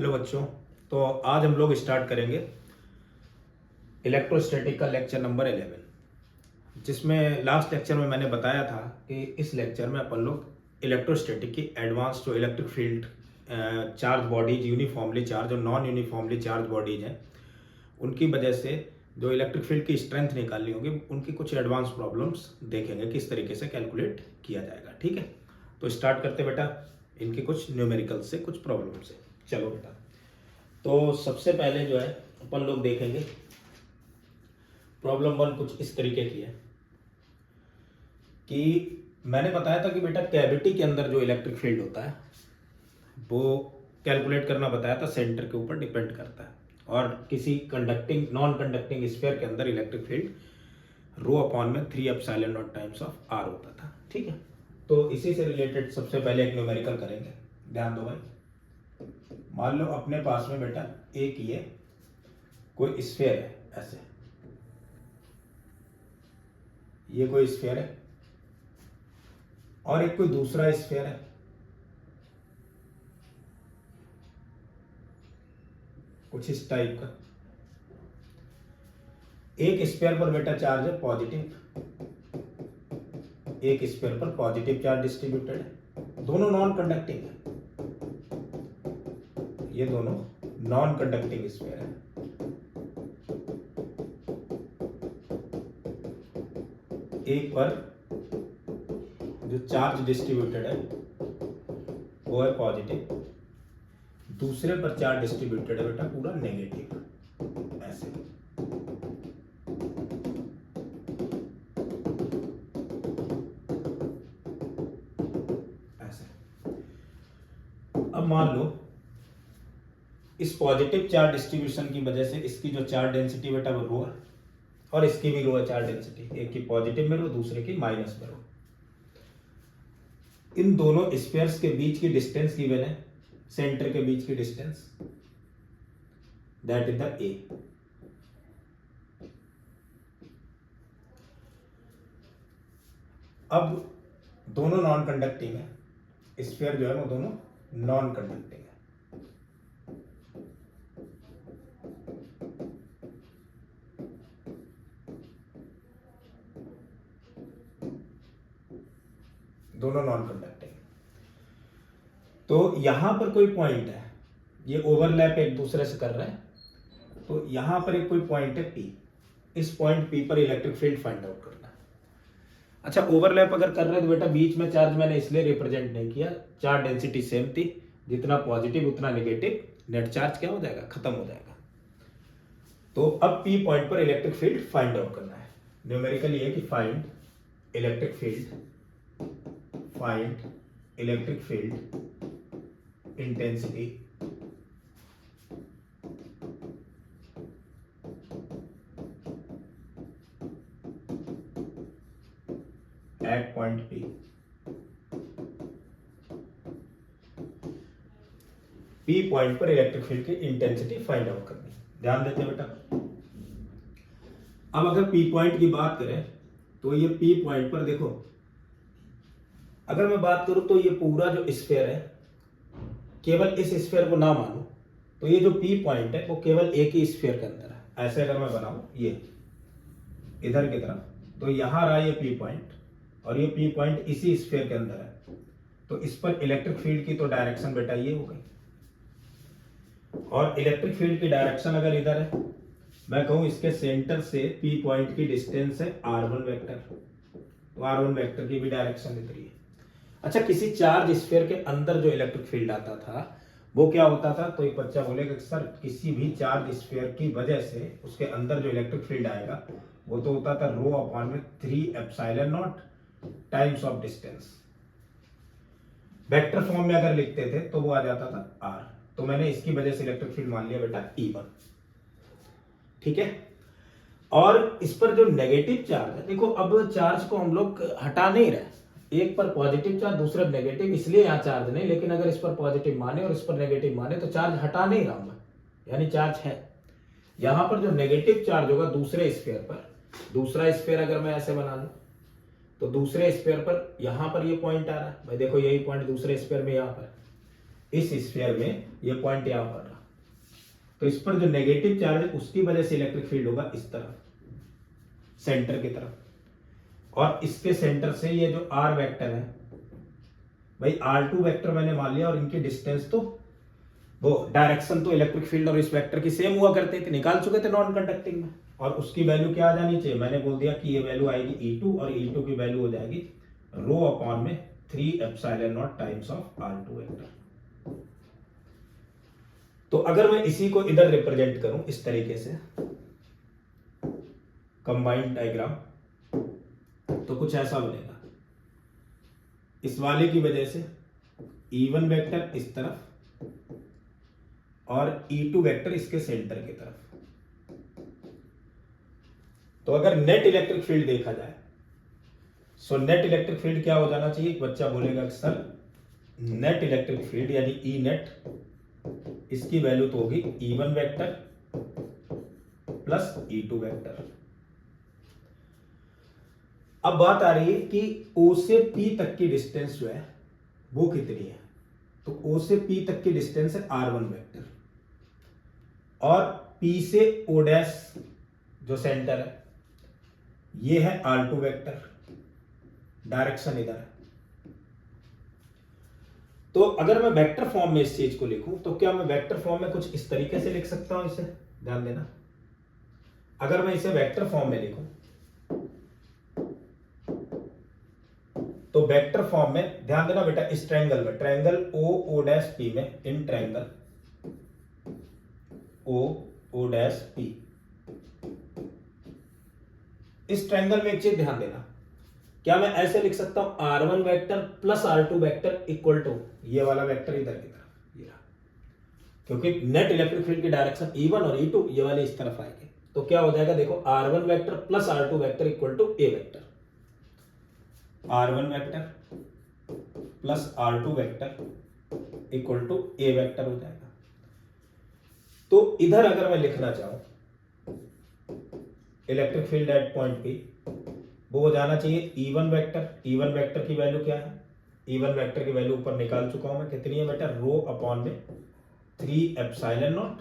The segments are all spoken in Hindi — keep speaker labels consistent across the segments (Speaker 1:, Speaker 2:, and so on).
Speaker 1: हेलो बच्चों। तो आज हम लोग स्टार्ट करेंगे इलेक्ट्रोस्टैटिक का लेक्चर नंबर 11, जिसमें लास्ट लेक्चर में मैंने बताया था कि इस लेक्चर में अपन लोग इलेक्ट्रोस्टैटिक की एडवांस जो electric field charge bodies, uniformly charge और नॉन यूनिफॉर्मली चार्ज बॉडीज हैं, उनकी वजह से जो इलेक्ट्रिक फील्ड की स्ट्रेंथ निकालनी होगी, उनकी कुछ एडवांस प्रॉब्लम्स देखेंगे किस तरीके से कैलकुलेट किया जाएगा। ठीक है, तो स्टार्ट करते बेटा इनकी कुछ न्यूमेरिकल से, कुछ प्रॉब्लम से। चलो बेटा, तो सबसे पहले जो है अपन लोग देखेंगे प्रॉब्लम 1 कुछ इस तरीके की है कि मैंने बताया था कि बेटा कैविटी के अंदर जो इलेक्ट्रिक फील्ड होता है वो कैलकुलेट करना बताया था, सेंटर के ऊपर डिपेंड करता है, और किसी कंडक्टिंग नॉन कंडक्टिंग स्फीयर के अंदर इलेक्ट्रिक फील्ड रो अपॉन में 3 epsilon naught times of r होता था। ठीक है, तो इसी से रिलेटेड सबसे पहले एक न्यूमेरिकल करेंगे। ध्यान दो भाई, मान लो अपने पास में बेटा एक ये कोई स्फीयर है, ऐसे ये कोई स्फीयर है और एक कोई दूसरा स्फीयर है, कुछ इस टाइप का। एक स्फीयर पर बेटा चार्ज है पॉजिटिव, एक स्फीयर पर पॉजिटिव चार्ज डिस्ट्रीब्यूटेड है, दोनों नॉन कंडक्टिंग है, ये दोनों नॉन कंडक्टिंग स्फीयर है। एक पर जो चार्ज डिस्ट्रीब्यूटेड है वो है पॉजिटिव, दूसरे पर चार्ज डिस्ट्रीब्यूटेड है बेटा पूरा नेगेटिव, ऐसे। ऐसे अब मान लो इस पॉजिटिव चार्ज डिस्ट्रीब्यूशन की वजह से इसकी जो चार्ज डेंसिटी बेटा वो रो है, और इसकी भी रो है चार्ज डेंसिटी, एक की पॉजिटिव में रो, दूसरे की माइनस में रो। इन दोनों स्फीयर्स के बीच की डिस्टेंस गिवन है, सेंटर के बीच की डिस्टेंस, दैट इज द ए। अब दोनों नॉन कंडक्टिंग है, स्फीयर जो है वो दोनों नॉन कंडक्टिंग है। दोनों नॉन कंडक्टिंग। तो यहां पर कोई पॉइंट है, ये ओवरलैप एक दूसरे से कर रहे हैं, तो यहां पर एक कोई पॉइंट है P, इस पॉइंट P पर इलेक्ट्रिक फील्ड फाइंड आउट करना है। अच्छा, ओवरलैप अगर कर रहे हैं तो बेटा बीच में चार्ज मैंने इसलिए रिप्रेजेंट नहीं किया, चार्ज डेंसिटी सेम थी, जितना पॉजिटिव उतना नेगेटिव, नेट चार्ज क्या हो जाएगा, खत्म हो जाएगा। तो अब P पॉइंट पर इलेक्ट्रिक फील्ड फाइंड आउट करना है। न्यूमेरिकल ये है कि find electric field intensity at point P। P point पर इलेक्ट्रिक फील्ड की इंटेंसिटी फाइंड आउट करनी। ध्यान देते बेटा, अब अगर P पॉइंट की बात करें तो ये P पॉइंट पर देखो, अगर मैं बात करूं तो ये पूरा जो स्फीयर है, केवल इस स्फीयर को ना मानो तो ये जो P पॉइंट है वो केवल एक ही स्फीयर के अंदर है। ऐसे अगर मैं बनाऊं ये इधर की तरफ, तो यहां रहा ये P पॉइंट, और ये P पॉइंट इसी स्फीयर के अंदर है, तो इस पर इलेक्ट्रिक फील्ड की तो डायरेक्शन बेटा ये हो गई, और इलेक्ट्रिक फील्ड की डायरेक्शन अगर इधर है, मैं कहूं इसके सेंटर से P पॉइंट की डिस्टेंस है r1 वेक्टर, तो r1 वेक्टर की भी डायरेक्शन इधर ही है। अच्छा, किसी चार्ज स्फीयर के अंदर जो इलेक्ट्रिक फील्ड आता था वो क्या होता था, तो एक बच्चा बोलेगा कि सर किसी भी चार्ज स्फीयर की वजह से उसके अंदर जो इलेक्ट्रिक फील्ड आएगा वो तो होता था रो अपॉन में 3 epsilon naught times of distance. Vector form में अगर लिखते थे तो वो आ जाता था r, तो मैंने इसकी वजह से इलेक्ट्रिक फील्ड मान लिया बेटा E1। ठीक है, और इस पर जो नेगेटिव चार्ज है, देखो अब चार्ज को हम लोग हटा नहीं रहे, एक पर पॉजिटिव चार्ज दूसरे पर नेगेटिव, इसलिए यहाँ चार्ज नहीं, लेकिन अगर इस पर पॉजिटिव माने और इस पर नेगेटिव माने तो चार्ज हटा नहीं रहा हूं मैं, यानी चार्ज है। यहां पर जो नेगेटिव चार्ज होगा दूसरे स्फीयर पर, दूसरा स्फीयर अगर मैं ऐसे बना लूं तो दूसरे स्फीयर पर यहां पर ये पॉइंट आ रहा है भाई, देखो यही पॉइंट दूसरे स्फीयर में यहां पर, इस स्फीयर में ये पॉइंट यहां पड़ रहा, तो इस पर जो नेगेटिव चार्ज है उसकी वजह से इलेक्ट्रिक फील्ड होगा इस तरफ, सेंटर की तरफ। और इसके सेंटर से ये जो आर वेक्टर है भाई, R2 वेक्टर मैंने मान लिया, और इनकी डिस्टेंस तो वो डायरेक्शन तो इलेक्ट्रिक फील्ड और इस वेक्टर की सेम हुआ करते थे, निकाल चुके थे नॉन कंडक्टिंग में। और उसकी वैल्यू क्या आ जानी चाहिए, मैंने बोल दिया कि ये वैल्यू आएगी E2, और E2 की वैल्यू हो जाएगी रो अपॉन में 3 epsilon naught times of R2 vector. तो अगर मैं इसी को इधर रिप्रेजेंट करूं इस तरीके से कंबाइंड डायग्राम, तो कुछ ऐसा बनेगा। इस वाले की वजह से E1 वेक्टर इस तरफ और E2 वेक्टर इसके सेंटर की तरफ। तो अगर नेट इलेक्ट्रिक फील्ड देखा जाए, सो नेट इलेक्ट्रिक फील्ड क्या हो जाना चाहिए, एक बच्चा बोलेगा कि सर नेट इलेक्ट्रिक फील्ड यानी ई नेट, इसकी वैल्यू तो होगी E1 vector plus E2 vector. अब बात आ रही है कि O से P तक की डिस्टेंस जो है वो कितनी है। तो O से P तक की डिस्टेंस है R1 वेक्टर, और P से O डैश जो सेंटर है ये है R2 वेक्टर, डायरेक्शन इधर है। तो अगर मैं वेक्टर फॉर्म में इस चीज को लिखूं तो क्या मैं वेक्टर फॉर्म में कुछ इस तरीके से लिख सकता हूं, इसे ध्यान देना। अगर मैं इसे वेक्टर फॉर्म में लिखूं तो वेक्टर फॉर्म में ध्यान देना बेटा, इस ट्रायंगल में, ट्रायंगल O डैश P में, in triangle O dash P, इस ट्रायंगल में एक चीज ध्यान देना, क्या मैं ऐसे लिख सकता हूं R1 vector plus R2 vector equal to ये वाला वेक्टर इधर की तरफ, ये रहा, क्योंकि नेट इलेक्ट्रिक फील्ड की डायरेक्शन E1 और E2 ये वाले इस तरफ आएंगे। तो क्या हो जाएगा, देखो R1 vector plus R2 vector equal to A vector, R1 vector plus R2 vector equal to A vector हो जाएगा। तो इधर अगर मैं लिखना चाहूं electric field at point P, वो हो जाना चाहिए E1 वेक्टर। E1 वेक्टर की वैल्यू क्या है, E1 वेक्टर की वैल्यू ऊपर निकाल चुका हूं मैं, कितनी है बेटा, रो अपॉन में 3 एप्सिलॉन नॉट,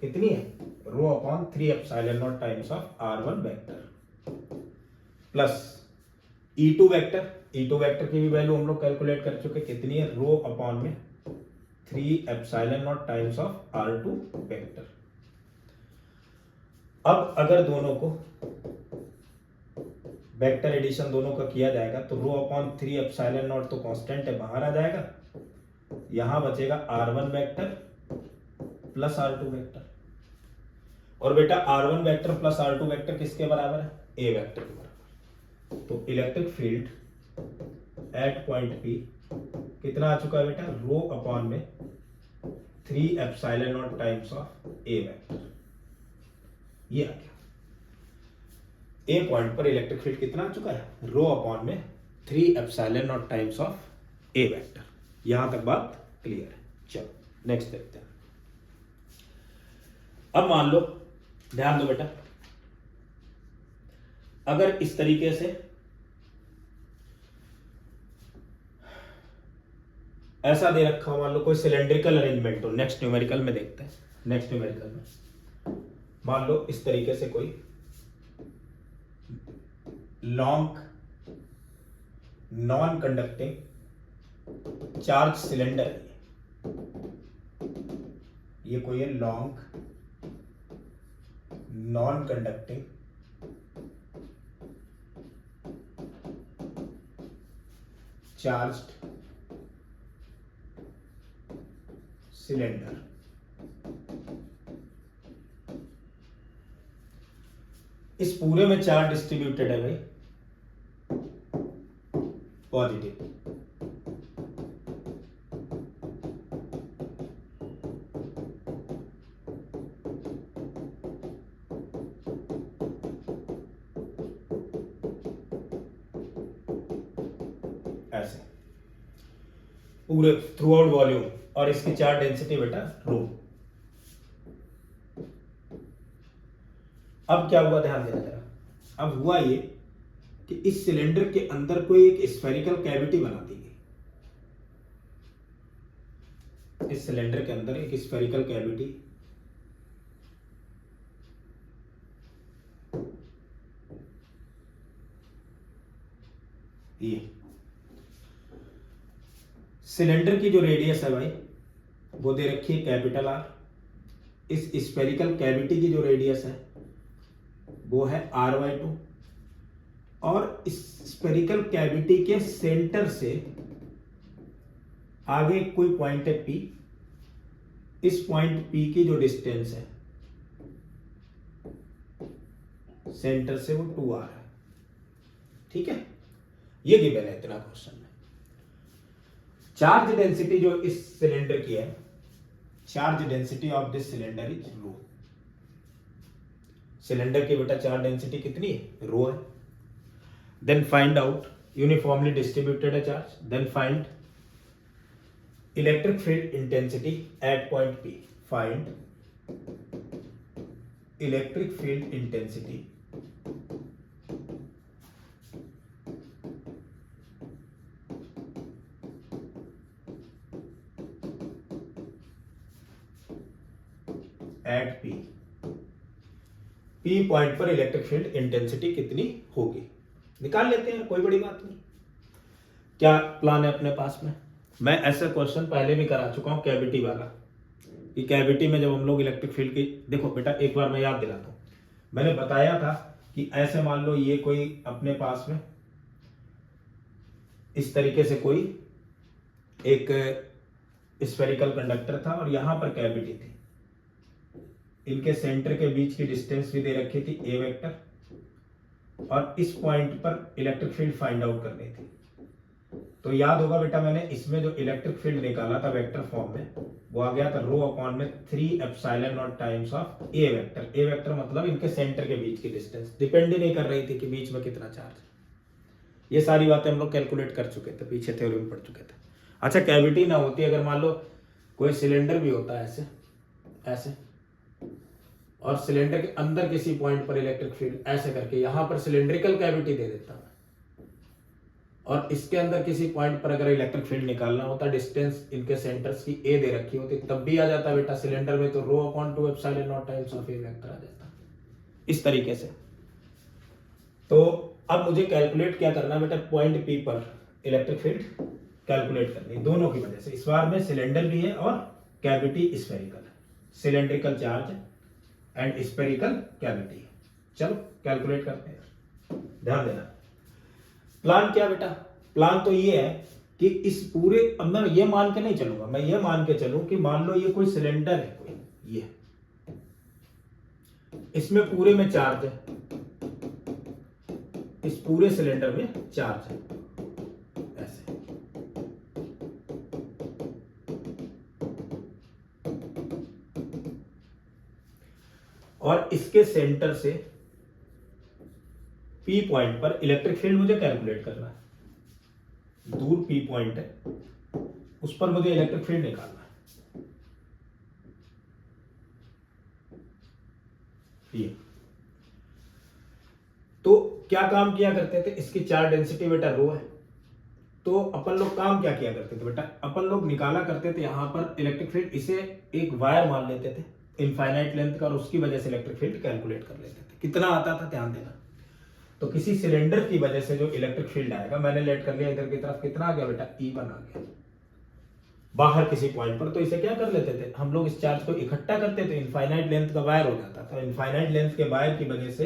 Speaker 1: कितनी है, rho upon 3 epsilon naught times of R1 vector, plus E2 vector, E2 vector की भी वैल्यू हम लोग कैलकुलेट कर चुके, कितनी है, रो अपॉन में 3 epsilon naught times of R2 vector. अब अगर दोनों को वेक्टर एडिशन दोनों का किया जाएगा तो रो अपॉन 3 एप्सिलॉन नॉट तो कांस्टेंट है, बाहर आ जाएगा, यहां बचेगा R1 vector plus R2 vector. और बेटा R1 vector plus R2 vector किसके बराबर है, A वेक्टर के बराबर। तो electric field at point P कितना आ चुका है बेटा, रो अपॉन में 3 epsilon naught times of A vector, ये आ गया। ए पॉइंट पर इलेक्ट्रिक फील्ड कितना आ चुका है, रो अपॉन में 3 epsilon naught times of A vector. यहां तक बात क्लियर है। चलो नेक्स्ट देखते हैं। अब मान लो, ध्यान दो बेटा, अगर इस तरीके से ऐसा दे रखा हो, मान लो कोई सिलेंड्रिकल अरेंजमेंट हो, नेक्स्ट न्यूमेरिकल में देखते हैं। नेक्स्ट न्यूमेरिकल में मान लो इस तरीके से कोई long non conducting charge cylinder है, ये कोई है long non conducting charged cylinder. इस पूरे में चार्ज डिस्ट्रीब्यूटेड है भाई, पॉजिटिव। ऐसे पूरे थ्रू आउट वॉल्यूम, और इसकी चार्ज डेंसिटी बेटा रो। अब क्या हुआ, ध्यान देना जरा। अब हुआ ये कि इस सिलेंडर के अंदर कोई एक स्फेरिकल कैविटी बना दी गई। इस सिलेंडर के अंदर एक स्फेरिकल कैविटी, ये सिलेंडर की जो रेडियस है भाई वो दे रखी है कैपिटल आर। इस स्फेरिकल कैविटी की जो रेडियस है वो है r/2 और इस स्फेरिकल कैविटी के सेंटर से आगे कोई पॉइंट है P। इस पॉइंट P की जो डिस्टेंस है सेंटर से वो 2r है। ठीक है, ये गिवन है इतना क्वेश्चन में। चार्ज डेंसिटी जो इस सिलेंडर की है, charge density of this cylinder is rho. Cylinder की बेटा चार्ज डेंसिटी कितनी है? रो है। Then find out uniformly distributed है charge. Then find electric field intensity at point P। Find electric field intensity at P। P point पर इलेक्ट्रिक फील्ड इंटेंसिटी कितनी होगी निकाल लेते हैं, कोई बड़ी बात नहीं। क्या प्लान है अपने पास में? मैं ऐसा क्वेश्चन पहले भी करा चुका हूं कैविटी वाला, कि कैविटी में जब हम लोग इलेक्ट्रिक फील्ड की, देखो बेटा एक बार मैं याद दिलाता हूं, मैंने बताया था कि ऐसे मान लो ये कोई अपने पास में इस तरीके से कोई एक स्फेरिकल कंडक्टर था और यहां पर कैविटी थी। इनके सेंटर के बीच की डिस्टेंस भी दे रखी थी a वेक्टर, और इस पॉइंट पर इलेक्ट्रिक फील्ड फाइंड आउट करनी थी। तो याद होगा बेटा मैंने इसमें जो इलेक्ट्रिक फील्ड निकाला था वेक्टर फॉर्म में, वो आ गया था रो अपॉन में 3 epsilon naught times of a vector. a vector मतलब इनके सेंटर के बीच की डिस्टेंस, डिपेंड ही नहीं कर रही थी कि बीच में कितना चार्ज है। ये सारी बातें हम लोग कैलकुलेट कर चुके थे, पीछे थ्योरी में पढ़ चुके थे। अच्छा, कैविटी ना होती, अगर मान लो कोई सिलेंडर भी होता है ऐसे ऐसे, और सिलेंडर के अंदर किसी पॉइंट पर इलेक्ट्रिक फील्ड ऐसे करके यहां पर सिलेंड्रिकल कैविटी दे देता है, और इसके अंदर किसी पॉइंट पर अगर इलेक्ट्रिक फील्ड निकालना होता, डिस्टेंस इनके सेंटर्स की a दे रखी होती, तब भी आ जाता बेटा सिलेंडर में, तो rho upon 2 epsilon naught times of a vector आ जाता इस तरीके से। तो अब मुझे कैलकुलेट क्या करना है बेटा, पॉइंट P पर इलेक्ट्रिक फील्ड कैलकुलेट करनी, दोनों की वजह से। इस बार में सिलेंडर भी है और कैविटी स्फेरिकल है, cylindrical charge and spherical cavity. चलो कैलकुलेट करते हैं, ध्यान देना। प्लान क्या बेटा? प्लान तो ये है कि इस पूरे, अब मैं ये मान के नहीं चलूंगा, मैं ये मान के चलूं कि मान लो ये कोई सिलेंडर है, कोई ये, इसमें पूरे में चार्ज है, इस पूरे सिलेंडर में चार्ज है ऐसे, और इसके सेंटर से P पॉइंट पर इलेक्ट्रिक फील्ड मुझे कैलकुलेट करना है। दूर P पॉइंट है, उस पर मुझे इलेक्ट्रिक फील्ड निकालना है। ये तो क्या काम किया करते थे, इसकी चार्ज डेंसिटी बेटा रो है, तो अपन लोग काम क्या किया करते थे बेटा, अपन लोग निकाला करते थे यहां पर इलेक्ट्रिक फील्ड, इसे एक वायर मान लेते थे इनफाइनाइट लेंथ का, और उसकी वजह से इलेक्ट्रिक फील्ड कैलकुलेट कर लेते थे। कितना आता था ध्यान देना। तो किसी सिलेंडर की वजह से जो इलेक्ट्रिक फील्ड आएगा, मैंने लेट कर लिया इधर की तरफ, कितना आ गया बेटा, E1 आ गया बाहर किसी पॉइंट पर। तो इसे क्या कर लेते थे हम लोग, इस चार्ज को इकट्ठा करते थे, इनफाइनाइट लेंथ का वायर हो जाता था। इनफाइनाइट लेंथ के वायर की वजह से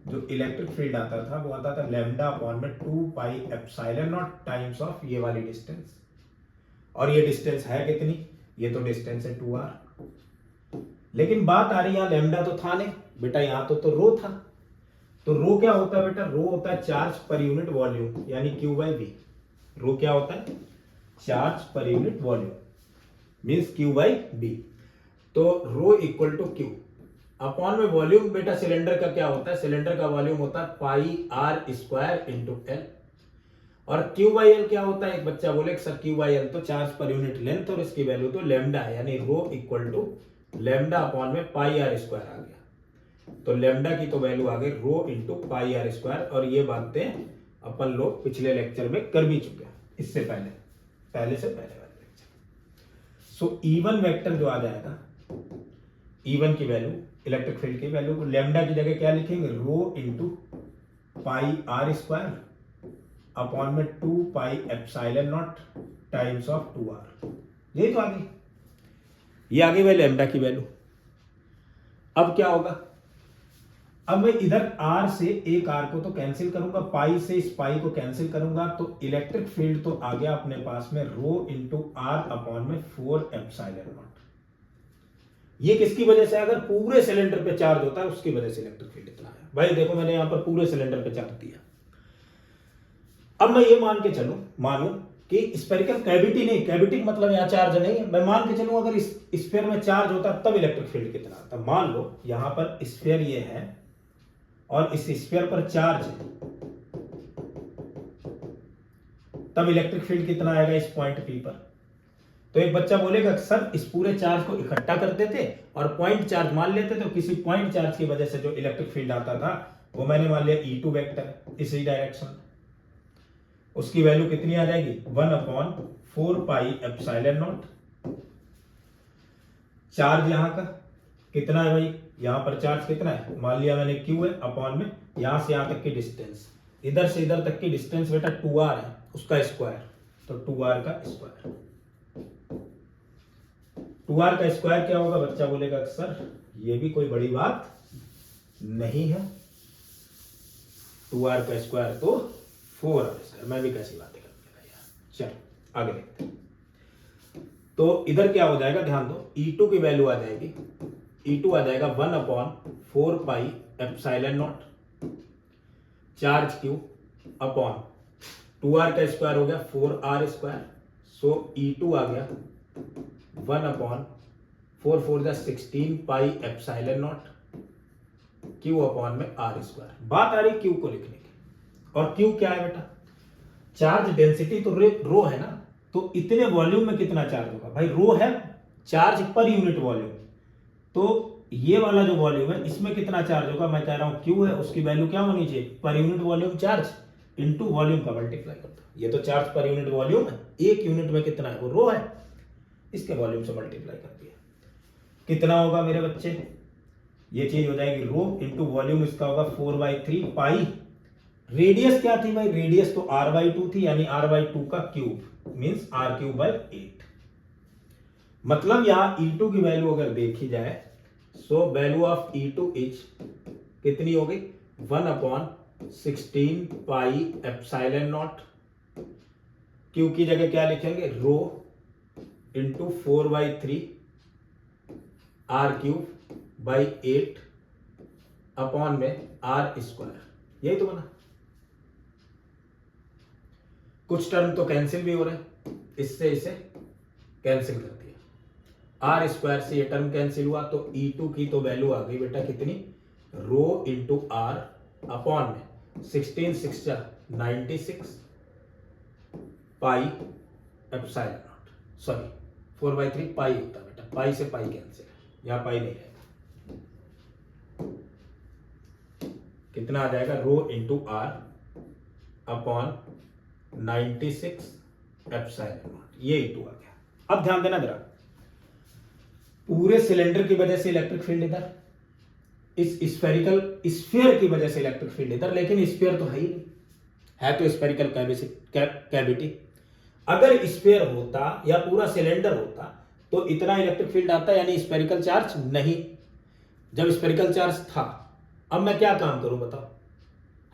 Speaker 1: जो इलेक्ट्रिक फील्ड आता था वो आता था लैम्डा अपॉन में 2 pi epsilon naught times of ये वाली डिस्टेंस, और ये डिस्टेंस है कितनी, ये तो डिस्टेंस है 2r। लेकिन बात आ रही है, लैम्डा तो था नहीं बेटा, यहां तो रो था। तो रो क्या होता है बेटा, रो होता है चार्ज पर यूनिट वॉल्यूम, यानी Q/V। रो क्या होता है, charge per unit volume, means Q/V। तो रो इक्वल टू Q अपॉन में वॉल्यूम बेटा सिलेंडर का क्या होता है, सिलेंडर का वॉल्यूम होता है पाई r स्क्वायर इंटू L, और Q/L क्या होता है, एक बच्चा बोले सर Q/L तो चार्ज पर यूनिट लेंथ, और इसकी वैल्यू तो लैम्डा है, यानी रो इक्वल टू लैम्डा अपॉन में पाई r स्क्वायर आ गया। तो लैम्डा की तो वैल्यू आ गई रो इंटू पाई r स्क्वायर, और ये बातें अपन लोग पिछले लेक्चर में कर भी चुके हैं, इससे पहले से पहले वाले लेक्चर। सो E1 वेक्टर जो आ जाएगा, E1 की वैल्यू, इलेक्ट्रिक फील्ड की वैल्यू को लैम्डा की जगह क्या लिखेंगे, rho into pi R square upon में 2 pi epsilon naught times of 2r। यही तो आ गई, ये आ गई भाई लैम्डा की वैल्यू। अब क्या होगा, अब मैं इधर r से एक r को तो कैंसिल करूंगा, पाई से इस पाई को कैंसिल करूंगा, तो इलेक्ट्रिक फील्ड तो आ गया अपने पास में रो इंटू r अपॉन में 4 एप्सिलॉन नॉट। ये किसकी वजह से, अगर पूरे सिलेंडर पे चार्ज होता है उसकी वजह से इलेक्ट्रिक फील्ड इतना है। भाई देखो मैंने यहां पर पूरे सिलेंडर पे चार्ज दिया। अब मैं ये मान के चलूं, मानूं कि स्फेरिकल कैविटी नहीं, कैविटी मतलब यहां चार्ज नहीं है, मैं मान के चलूं अगर इस स्फीयर में चार्ज होता तब इलेक्ट्रिक फील्ड कितना आता। मान लो यहां पर स्फीयर ये है और इस स्फीयर पर चार्ज है, तब इलेक्ट्रिक फील्ड कितना आएगा इस पॉइंट P पर। तो एक बच्चा बोलेगा सर इस पूरे चार्ज को इकट्ठा कर देते और पॉइंट चार्ज मान लेते, तो किसी पॉइंट चार्ज की वजह से जो इलेक्ट्रिक फील्ड आता था वो मैंने मान लिया E2 वेक्टर इसी डायरेक्शन, उसकी वैल्यू कितनी आ जाएगी 1/4 पाई एप्सिलॉन नॉट। चार्ज यहां का कितना है भाई, यहां पर चार्ज कितना है, मान लिया मैंने Q है, अपॉन में यहां से यहां तक की डिस्टेंस, इधर से इधर तक की डिस्टेंस बेटा 2r है, उसका स्क्वायर, तो 2r का स्क्वायर। 2r का स्क्वायर क्या होगा, बच्चा बोलेगा सर ये भी कोई बड़ी बात नहीं है, 2r का स्क्वायर तो 4r सर, मैं भी कैसी बातें कर रहा यार। चलो आगे देखते हैं। तो इधर क्या हो जाएगा, ध्यान दो, E2 की वैल्यू आ जाएगी, E2 आ जाएगा 1/4 pi epsilon naught charge Q upon 2r का स्क्वायर हो गया 4r स्क्वायर, सो E2 आ गया 1/4 4 16 पाई एप्सिलॉन नॉट Q अपॉन में r स्क्वायर। बात आ रही Q को लिखने की, और Q क्या है बेटा, चार्ज डेंसिटी तो रो है ना, तो इतने वॉल्यूम में कितना चार्ज होगा, भाई रो है चार्ज पर यूनिट वॉल्यूम, तो ये वाला जो वॉल्यूम है इसमें कितना चार्ज होगा, मैं कह रहा हूं Q है, उसकी वैल्यू क्या होनी चाहिए, per unit volume charge into volume का मल्टीप्लाई करता, ये तो चार्ज पर यूनिट वॉल्यूम है, एक यूनिट में कितना है वो रो है, इसके वॉल्यूम से मल्टीप्लाई कर दिया, कितना होगा मेरे बच्चे, ये चीज हो जाएगी रो इंटू वॉल्यूम, इसका होगा 4/3 पाई। रेडियस क्या थी भाई, रेडियस तो r/2 थी, यानी r/2 का क्यूब मींस r³/8। मतलब यहां E2 की वैल्यू अगर देखी जाए, so value of E2 is कितनी हो गई 1/16 पाई एप्सिलॉन नॉट, Q की जगह क्या लिखेंगे रो इंटू 4/3 r³/8 अपॉन में r स्क्वायर, यही तो बना। कुछ टर्म तो कैंसिल भी हो रहे हैं, इससे इसे कैंसिल कर दिया, r स्क्वायर से ये टर्म कैंसिल हुआ, तो E2 की तो वैल्यू आ गई बेटा कितनी, रो इंटू r अपॉन में 16 6 96 पाई एप्सिलॉन नॉट, सॉरी 4/3 पाई होता है बेटा, पाई से पाई कैंसिल है, यहां पाई नहीं रहेगा, कितना आ जाएगा rho into r upon 96 epsilon naught, ये E2 आ गया। अब ध्यान देना जरा, पूरे सिलेंडर की वजह से इलेक्ट्रिक फील्ड इधर, इस स्फेरिकल स्फीयर की वजह से इलेक्ट्रिक फील्ड इधर, लेकिन स्फीयर तो है ही नहीं, है तो स्फेरिकल कैविटी। अगर स्फीयर होता या पूरा सिलेंडर होता तो इतना इलेक्ट्रिक फील्ड आता, यानी स्फेरिकल चार्ज नहीं, जब स्फेरिकल चार्ज था। अब मैं क्या काम करूं बताओ,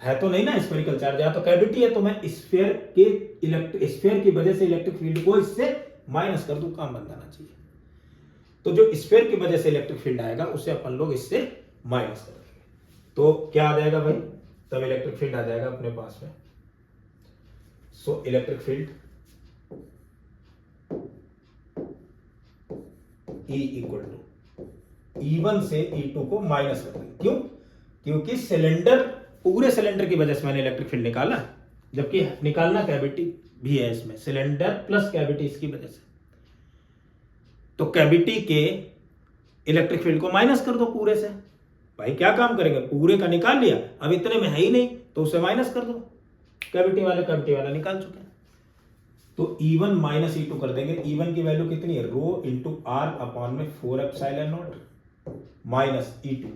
Speaker 1: है तो नहीं ना स्फेरिकल चार्ज, या तो कैविटी है, तो मैं स्फीयर की वजह से इलेक्ट्रिक फील्ड को इससे माइनस कर दूं, काम बन जाना चाहिए। तो जो स्फीयर की वजह से इलेक्ट्रिक फील्ड आएगा उसे अपन लोग इससे माइनस कर देंगे, तो क्या आ जाएगा भाई, तब इलेक्ट्रिक फील्ड आ जाएगा अपने पास में, so electric field E equal to E1 से E2 को माइनस कर देंगे, क्यों, क्योंकि सिलेंडर, पूरे सिलेंडर की वजह से मैंने इलेक्ट्रिक फील्ड निकाला, जबकि निकालना कैविटी भी है इसमें, सिलेंडर प्लस कैविटी इसकी वजह से, तो कैविटी के इलेक्ट्रिक फील्ड को माइनस कर दो पूरे से, भाई क्या काम करेंगे, पूरे का निकाल लिया, अब इतने में है ही नहीं तो उसे माइनस कर दो, कैविटी वाला निकाल चुके हैं। तो E1 माइनस E2 कर देंगे। E1 की वैल्यू कितनी है, रो इंटू आर अपॉन में 4 epsilon naught minus E2।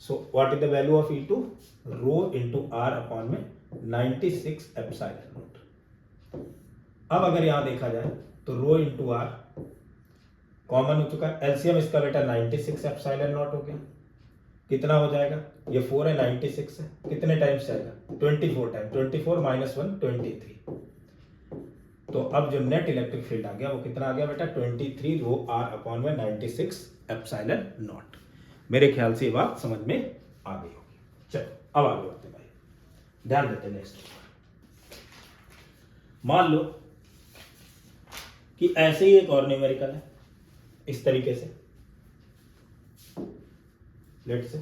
Speaker 1: So what is the value of E2, rho into R upon में 96 एप्सिलॉन नॉट। अब अगर यहां देखा जाए तो रो इंटू आर कॉमन हो चुका है, एलसीएम इसका बेटा 96 एप्सिलॉन नॉट हो गया। कितना हो जाएगा, ये 4 है 96 है, कितने टाइम्स जाएगा, 24 टाइम, 24 माइनस 1 23। तो अब जो नेट इलेक्ट्रिक फील्ड आ गया वो कितना आ गया बेटा, 23 रो आर अपॉन में 96 एप्सिलॉन नॉट। मेरे ख्याल से ये बात समझ में आ गई होगी। चलो अब आगे बढ़ते भाई, ध्यान देते नेक्स्ट। मान लो कि ऐसे ही एक और न्यूमेरिकल है इस तरीके से, लेट्स से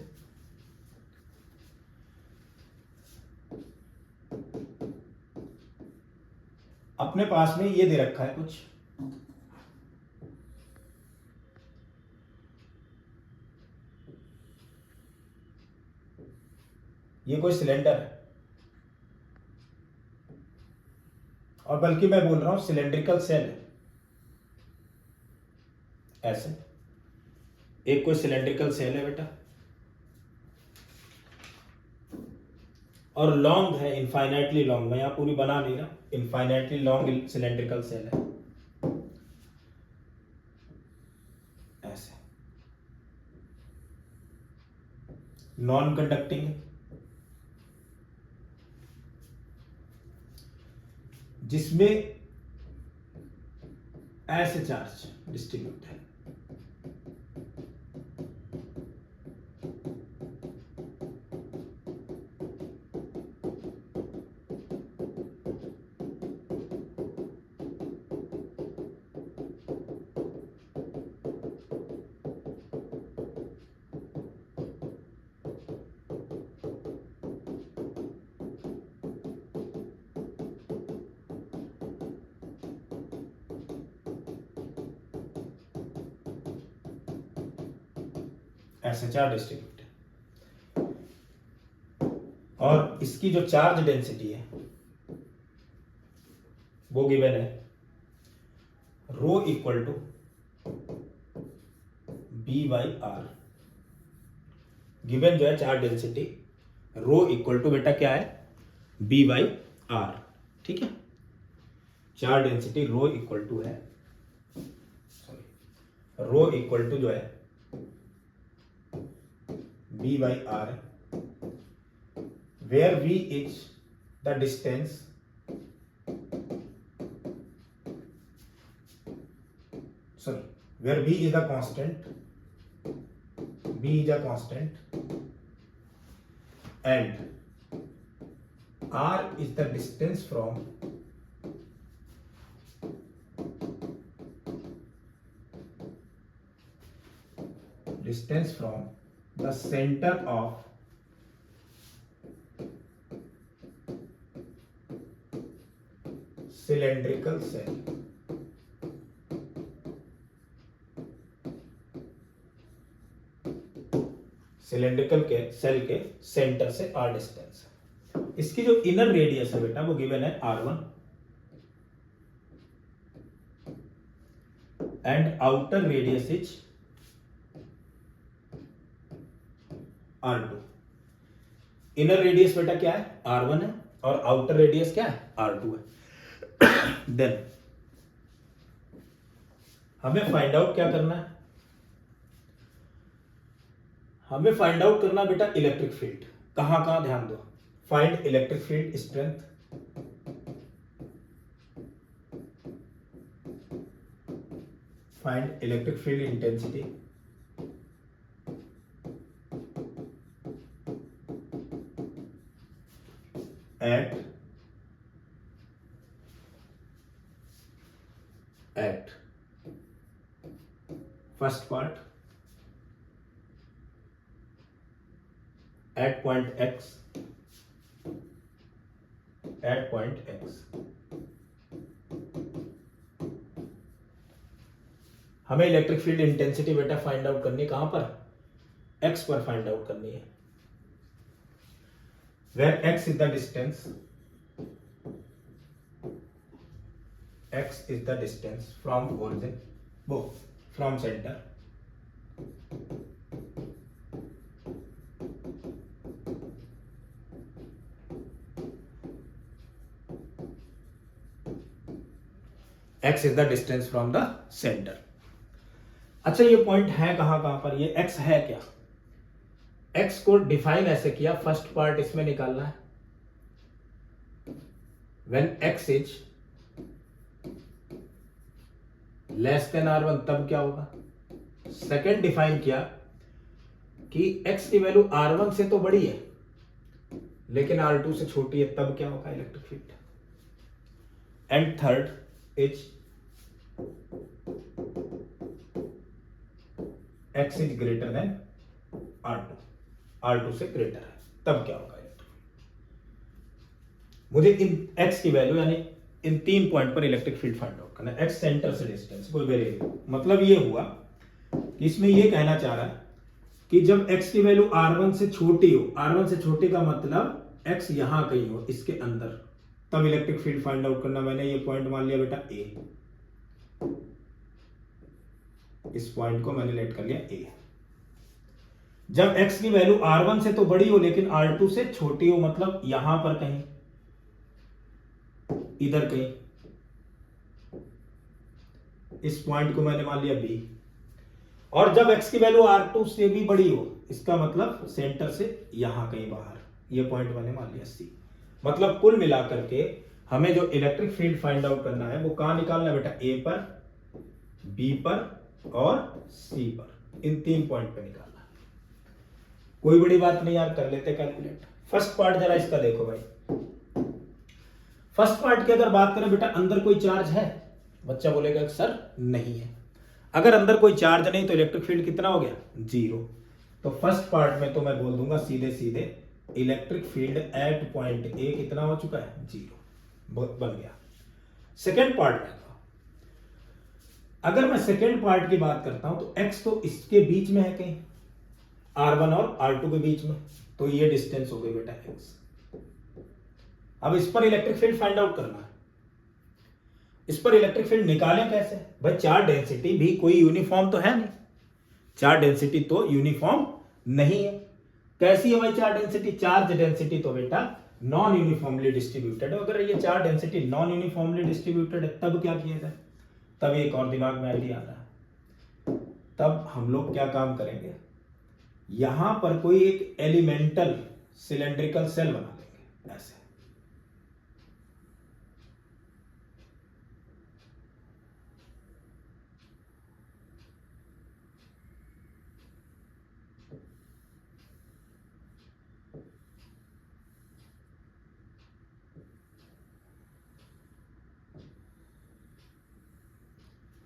Speaker 1: अपने पास में ये दे रखा है कुछ, ये कोई सिलेंडर है, और बल्कि मैं बोल रहा हूं सिलेंड्रिकल सेल है। ऐसे एक कोई सिलेंड्रिकल सेल है बेटा, और लॉन्ग है, इनफाइनाइटली लॉन्ग, मैं यहां पूरी बना नहीं रहा, इनफाइनाइटली लॉन्ग सिलेंड्रिकल सेल है। ऐसे नॉन कंडक्टिंग, जिसमें ऐसे चार्ज डिस्ट्रीब्यूट है। ऐसे चार्ज डिस्ट्रीब्यूट है, और इसकी जो चार्ज डेंसिटी है वो गिवन है, rho equal to B by R. Given जो है charge density, rho equal to बेटा क्या है, बी बाई आर। ठीक है, charge density rho equal to है, सॉरी, रो इक्वल टू जो है B by R, where we is the distance sorry, where b is a constant, b is a constant, and r is the distance from the center of cylindrical cell। Cylindrical के सेल के सेंटर से आर डिस्टेंस। इसकी जो इनर रेडियस है बेटा वो गिवन है R1 and outer radius is R2। Inner radius बेटा क्या है, R1 है, और आउटर रेडियस क्या है, R2 है। देन हमें फाइंड आउट क्या करना है, हमें फाइंड आउट करना बेटा इलेक्ट्रिक फील्ड। कहां कहां ध्यान दो, find electric field strength, find electric field intensity, at first part at point x, at point x हमें इलेक्ट्रिक फील्ड इंटेंसिटी बेटा फाइंड आउट करनी, कहां पर, x पर फाइंड आउट करनी है, where x is the distance x is the distance from origin, वो from center, x is the distance from the center. अच्छा ये पॉइंट है कहां कहां पर, ये x है क्या, x को डिफाइन ऐसे किया, फर्स्ट पार्ट इसमें निकालना है, when x is less than r1 तब क्या होगा, सेकेंड डिफाइन किया कि x की वैल्यू r1 से तो बड़ी है लेकिन r2 से छोटी है, तब क्या होगा electric field, and third is x is greater than r2, r2 से ग्रेटर है, तब क्या होगा इलेक्ट्रिक फील्ड। मुझे इन x की वैल्यू यानी इन 3 पॉइंट पर इलेक्ट्रिक फील्ड फाइंड आउट करना है, x सेंटर से डिस्टेंस कोई वेरिएबल, मतलब ये हुआ कि इसमें ये कहना चाह रहा है कि जब x की वैल्यू r1 से छोटी हो, r1 से छोटी का मतलब x यहां कहीं हो इसके अंदर, तब इलेक्ट्रिक फील्ड फाइंड आउट करना। मैंने ये पॉइंट मान लिया बेटा a, इस पॉइंट को मैंने लेट कर लिया a। जब x की वैल्यू r1 से तो बड़ी हो लेकिन r2 से छोटी हो, मतलब यहां पर कहीं, इधर कहीं, इस पॉइंट को मैंने मान लिया b। और जब x की वैल्यू r2 से भी बड़ी हो, इसका मतलब सेंटर से यहां कहीं बाहर, ये पॉइंट मैंने मान लिया c। मतलब कुल मिलाकर के हमें जो इलेक्ट्रिक फील्ड फाइंड आउट करना है वो कहां निकालना है बेटा, a पर, b पर और c पर, इन 3 पॉइंट पे निकालना है। कोई बड़ी बात नहीं यार, कर लेते कैलकुलेट। फर्स्ट पार्ट जरा इसका देखो भाई, फर्स्ट पार्ट की अगर बात करें बेटा, अंदर कोई चार्ज है, बच्चा बोलेगा सर नहीं है। अगर अंदर कोई चार्ज नहीं तो इलेक्ट्रिक फील्ड कितना हो गया, 0। तो फर्स्ट पार्ट में तो मैं बोल दूंगा सीधे सीधे electric field at point A कितना हो चुका है, 0 बन गया। सेकेंड पार्ट में तो अगर मैं सेकेंड पार्ट की बात करता हूं तो x तो इसके बीच में है कहीं, r1 और r2 के बीच में, तो ये डिस्टेंस हो गई बेटा x। अब इस पर इलेक्ट्रिक फील्ड फाइंड आउट करना है, इस पर इलेक्ट्रिक फील्ड निकालें कैसे भाई, चार्ज डेंसिटी भी कोई यूनिफॉर्म तो है नहीं, चार्ज डेंसिटी तो यूनिफॉर्म नहीं है। कैसी है भाई चार्ज डेंसिटी, चार्ज डेंसिटी तो बेटा नॉन यूनिफॉर्मली डिस्ट्रीब्यूटेड है। अगर ये charge density non uniformly distributed है तब क्या किया जाए, तब एक और दिमाग में आइडिया आ रहा है, तब हम लोग क्या काम करेंगे, यहां पर कोई एक एलिमेंटल सिलेंड्रिकल सेल बना लेंगे ऐसे,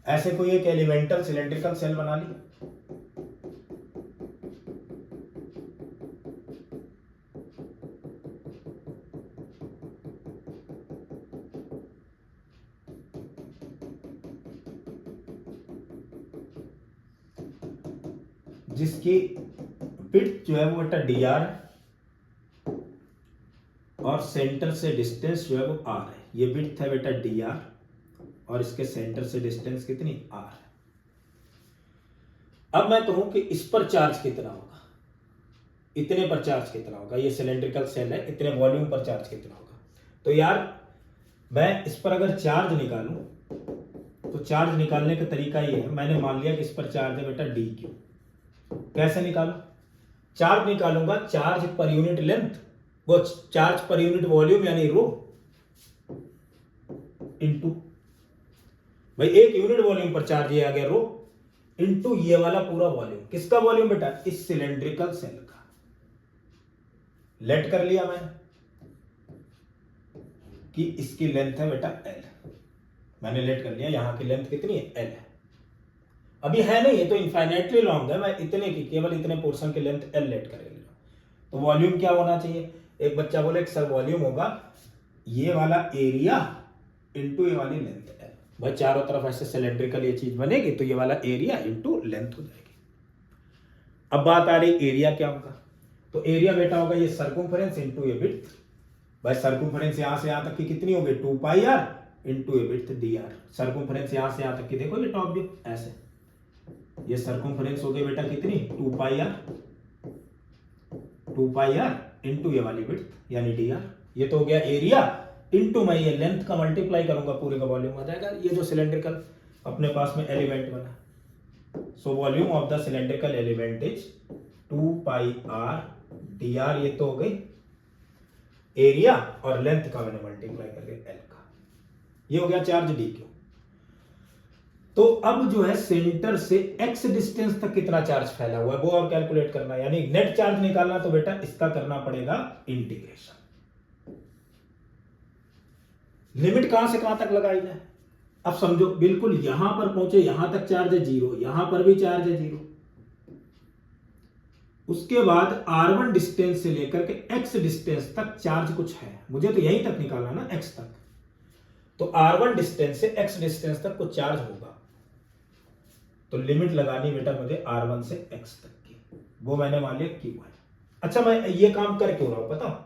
Speaker 1: ऐसे कोई एक एलिमेंटल सिलेंड्रिकल सेल बना ली, जिसकी विड्थ जो है वो बेटा dr और सेंटर से डिस्टेंस जो है वो r है। ये विड्थ है बेटा dr और इसके सेंटर से डिस्टेंस कितनी, r है। अब मैं कहूं कि इस पर चार्ज कितना होगा, इतने पर चार्ज कितना होगा, ये सिलेंड्रिकल सेल है, इतने वॉल्यूम पर चार्ज कितना होगा। तो यार मैं इस पर अगर चार्ज निकालूं तो चार्ज निकालने का तरीका ये है, मैंने मान लिया कि इस पर चार्ज है बेटा dq। कैसे निकालूं, चार्ज निकालूंगा चार्ज पर यूनिट लेंथ, वो चार्ज पर यूनिट वॉल्यूम यानी रो इनटू, भाई एक यूनिट वॉल्यूम पर चार्ज ये आ गया रो, इनटू ये वाला पूरा वॉल्यूम। किसका वॉल्यूम बेटा, इस सिलेंड्रिकल सेल का। लेट कर लिया मैंने कि इसकी लेंथ है बेटा l, मैंने लेट कर लिया यहां की लेंथ कितनी है, l है। अभी है नहीं, ये तो इनफाइनाइटली लॉन्ग है, मैं इतने की केवल इतने पोर्शन की लेंथ l लेट करेंगे। तो वॉल्यूम क्या होना चाहिए, एक बच्चा बोले सर वॉल्यूम होगा ये वाला एरिया इनटू ये वाली लेंथ l। भाई चारों तरफ ऐसे सिलेंड्रिकल ये चीज बनेगी तो ये वाला एरिया इनटू लेंथ हो जाएगी। अब बात आ रही एरिया क्या होगा, तो एरिया बेटा होगा ये सर्कमफरेंस इनटू ये विड्थ। भाई सर्कमफरेंस यहां से यहां तक की कितनी होगी, 2 पाई r इंटू ए विड्थ डी आर। सर्कमफ्रेंस यहां से यहां तक की देखो ये टॉप व्यू ऐसे, ये सर्कमफ्रेंस हो गई बेटा कितनी 2 पाई आर इंटू ये वाली विड्थ यानी डी आर। ये तो हो गया एरिया इंटू मैं ये लेंथ का मल्टीप्लाई करूंगा पूरे का वॉल्यूम आ जाएगा। ये जो सिलेंड्रिकल अपने पास में एलिमेंट बना, so volume of the cylindrical element is 2 pi R D are. ये तो हो गई एरिया और लेंथ का मैंने मल्टीप्लाई करके एल का, ये हो गया चार्ज डी क्यू। तो अब जो है सेंटर से एक्स डिस्टेंस तक कितना चार्ज फैला हुआ है वो अब कैलकुलेट करना है, यानी नेट चार्ज निकालना। तो बेटा इसका करना पड़ेगा इंटीग्रेशन। लिमिट कहां से कहां तक लगाई जाए, अब समझो बिल्कुल यहां पर पहुंचे, यहां तक चार्ज है 0, यहां पर भी चार्ज है 0। उसके बाद R1 डिस्टेंस से लेकर के x डिस्टेंस तक चार्ज कुछ है, मुझे तो यहीं तक निकालना ना x तक। तो R1 डिस्टेंस से x डिस्टेंस तक कुछ चार्ज होगा, तो लिमिट लगानी बेटा मुझे R1 से x तक की, वो मैंने मान लिया Q है। अच्छा मैं ये काम कर क्यों रहा हूं पता,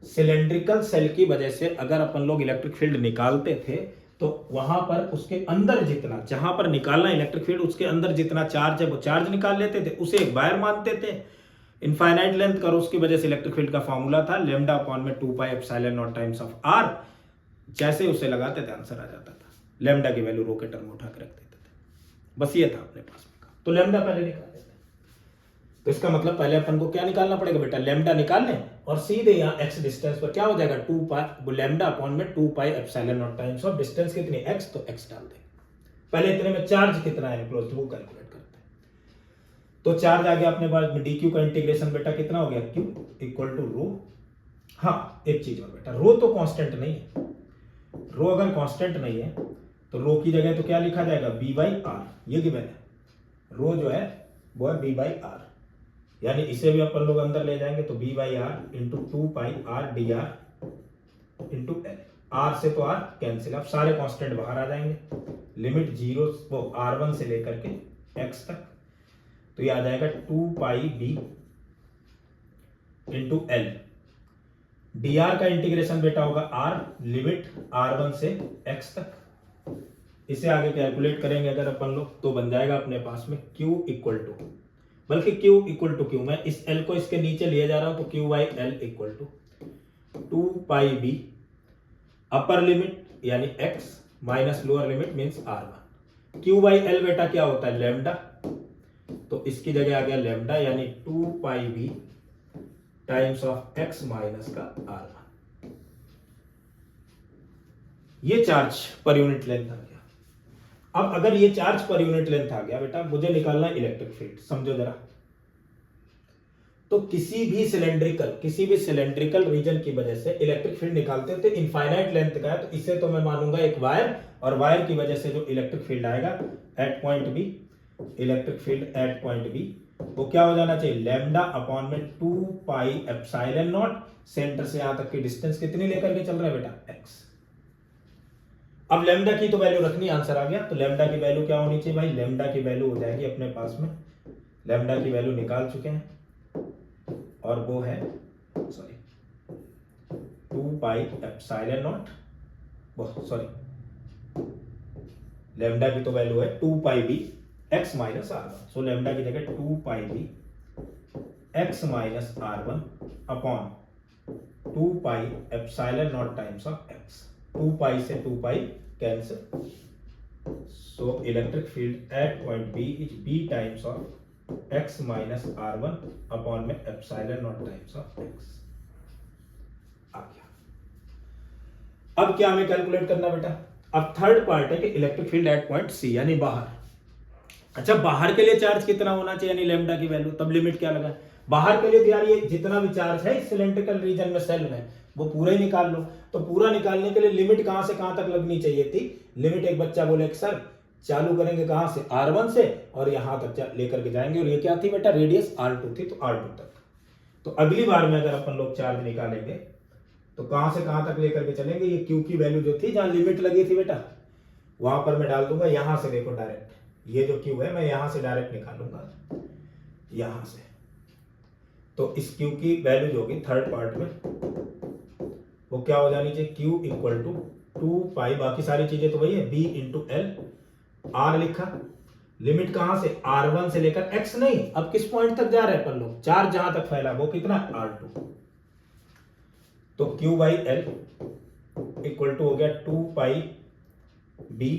Speaker 1: सिलेंड्रिकल सेल की वजह से अगर अपन लोग इलेक्ट्रिक फील्ड निकालते थे तो वहां पर उसके अंदर जितना, जहां पर निकालना इलेक्ट्रिक फील्ड उसके अंदर जितना चार्ज है वो चार्ज निकाल लेते थे, उसे एक वायर मानते थे, इनफाइनाइट लेंथ करो, उसकी वजह से इलेक्ट्रिक फील्ड का फॉर्मूला था लैम्डा अपॉन में 2 pi epsilon naught times of R. जैसे उसे लगाते थे आंसर आ जाता था, लैम्डा की वैल्यू रो के टर्म उठा के रख देते थे, बस ये था अपने पास में। तो लैम्डा पहले निकाल देते, तो इसका मतलब पहले अपन को क्या निकालना पड़ेगा बेटा, लैम्डा निकाल लें और सीधे यहाँ x डिस्टेंस पर क्या हो जाएगा 2 पाई लैम्डा अपॉन में 2 pi epsilon naught times of distance कितनी x, तो x डाल दें। पहले इतने में चार्ज कितना है एनक्लोज्ड वो कैलकुलेट करते हैं। तो चार्ज आ गया अपने पास में, डी क्यू का इंटीग्रेशन बेटा कितना हो गया q इक्वल टू रो। हाँ एक चीज और बेटा, रो तो कांस्टेंट नहीं है, रो अगर कांस्टेंट नहीं है तो रो की जगह तो क्या लिखा जाएगा b बाई आर, ये गिवन है, रो जो है वो है b बाई आर, यानी इसे भी अपन लोग अंदर ले जाएंगे तो b by R into 2 pi R D R into L. R से तो आर कैंसिल, अब सारे कांस्टेंट बाहर आ जाएंगे, लिमिट 0 वो R1 से लेकर के x तक, तो ये आ जाएगा 2 pi b into L. D R का इंटीग्रेशन बेटा होगा r, लिमिट R1 से x तक, इसे आगे कैलकुलेट करेंगे अगर अपन लोग तो बन जाएगा अपने पास में q इक्वल टू, बल्कि q इक्वल टू क्यू, मैं इस l को इसके नीचे लिए जा रहा हूं तो q by L equal to 2 pi b upper limit यानी x minus lower limit means R1। q by L बेटा क्या होता है लैम्डा, तो इसकी जगह आ गया लैम्डा यानी 2 pi b times of x minus का R1। ये चार्ज पर यूनिट लेंथ आ गया। अब अगर ये चार्ज पर यूनिट लेंथ आ गया बेटा, मुझे निकालना है इलेक्ट्रिक फील्ड, समझो जरा। तो किसी भी सिलेंड्रिकल रीजन की वजह से इलेक्ट्रिक फील्ड निकालते थे, इनफाइनाइट लेंथ का है तो इसे तो मैं मानूंगा एक वायर, और वायर की वजह से जो इलेक्ट्रिक फील्ड आएगा at point B, electric field at point B वो क्या हो जाना चाहिए लैम्डा अपॉन में 2 पाई एप्सिलॉन नॉट, सेंटर से यहां तक की डिस्टेंस कितनी लेकर के चल रहा है बेटा x। अब लैम्डा की तो वैल्यू रखनी, आंसर आ गया, तो लैम्डा की वैल्यू क्या होनी चाहिए भाई, लैम्डा की वैल्यू हो जाएगी अपने पास में, लैम्डा की वैल्यू निकाल चुके हैं और वो है 2 पाई एप्सिलॉन नॉट, लैम्डा की तो वैल्यू है 2 pi B x minus R1, so lambda की जगह 2 pi B x minus R1 upon 2 pi epsilon naught times of x। 2 pi से 2 pi cancel, so electric field at point B is B times of x minus R1 upon में epsilon naught times of x आ गया। अब क्या हमें कैलकुलेट करना बेटा, अब थर्ड पार्ट है कि electric field at point C यानी बाहर। अच्छा बाहर के लिए चार्ज कितना होना चाहिए यानी लैम्डा की वैल्यू, तब लिमिट क्या लगा, बाहर के लिए तो यार ये जितना भी चार्ज है सिलेंड्रिकल रीजन में सेल में वो पूरा ही निकाल लो, तो पूरा निकालने के लिए लिमिट कहां से कहां तक लगनी चाहिए थी, लिमिट एक बच्चा बोले कि सर चालू करेंगे कहां से R1 से और यहां तक लेकर के जाएंगे, और ये क्या थी बेटा रेडियस R2 थी, तो R2 तक। तो अगली बार में अगर अपन लोग चार्ज निकालेंगे तो कहां से कहां तक लेकर के चलेंगे, ये Q की वैल्यू जो थी जहां लिमिट लगी थी बेटा वहां पर मैं डाल दूंगा, यहां से देखो डायरेक्ट ये जो Q है मैं यहां से डायरेक्ट निकालूंगा यहां से, तो इस Q की वैल्यू जो होगी थर्ड पार्ट में वो क्या हो जानी चाहिए Q इक्वल टू 2 पाई, बाकी सारी चीजें तो वही है, b इंटू एल, आर लिखा, लिमिट कहां से, R1 से लेकर x, नहीं अब किस पॉइंट तक जा रहे हैं अपन लोग, चार्ज जहां तक फैला वो कितना, R2, तो Q by L equal to हो गया 2 पाई b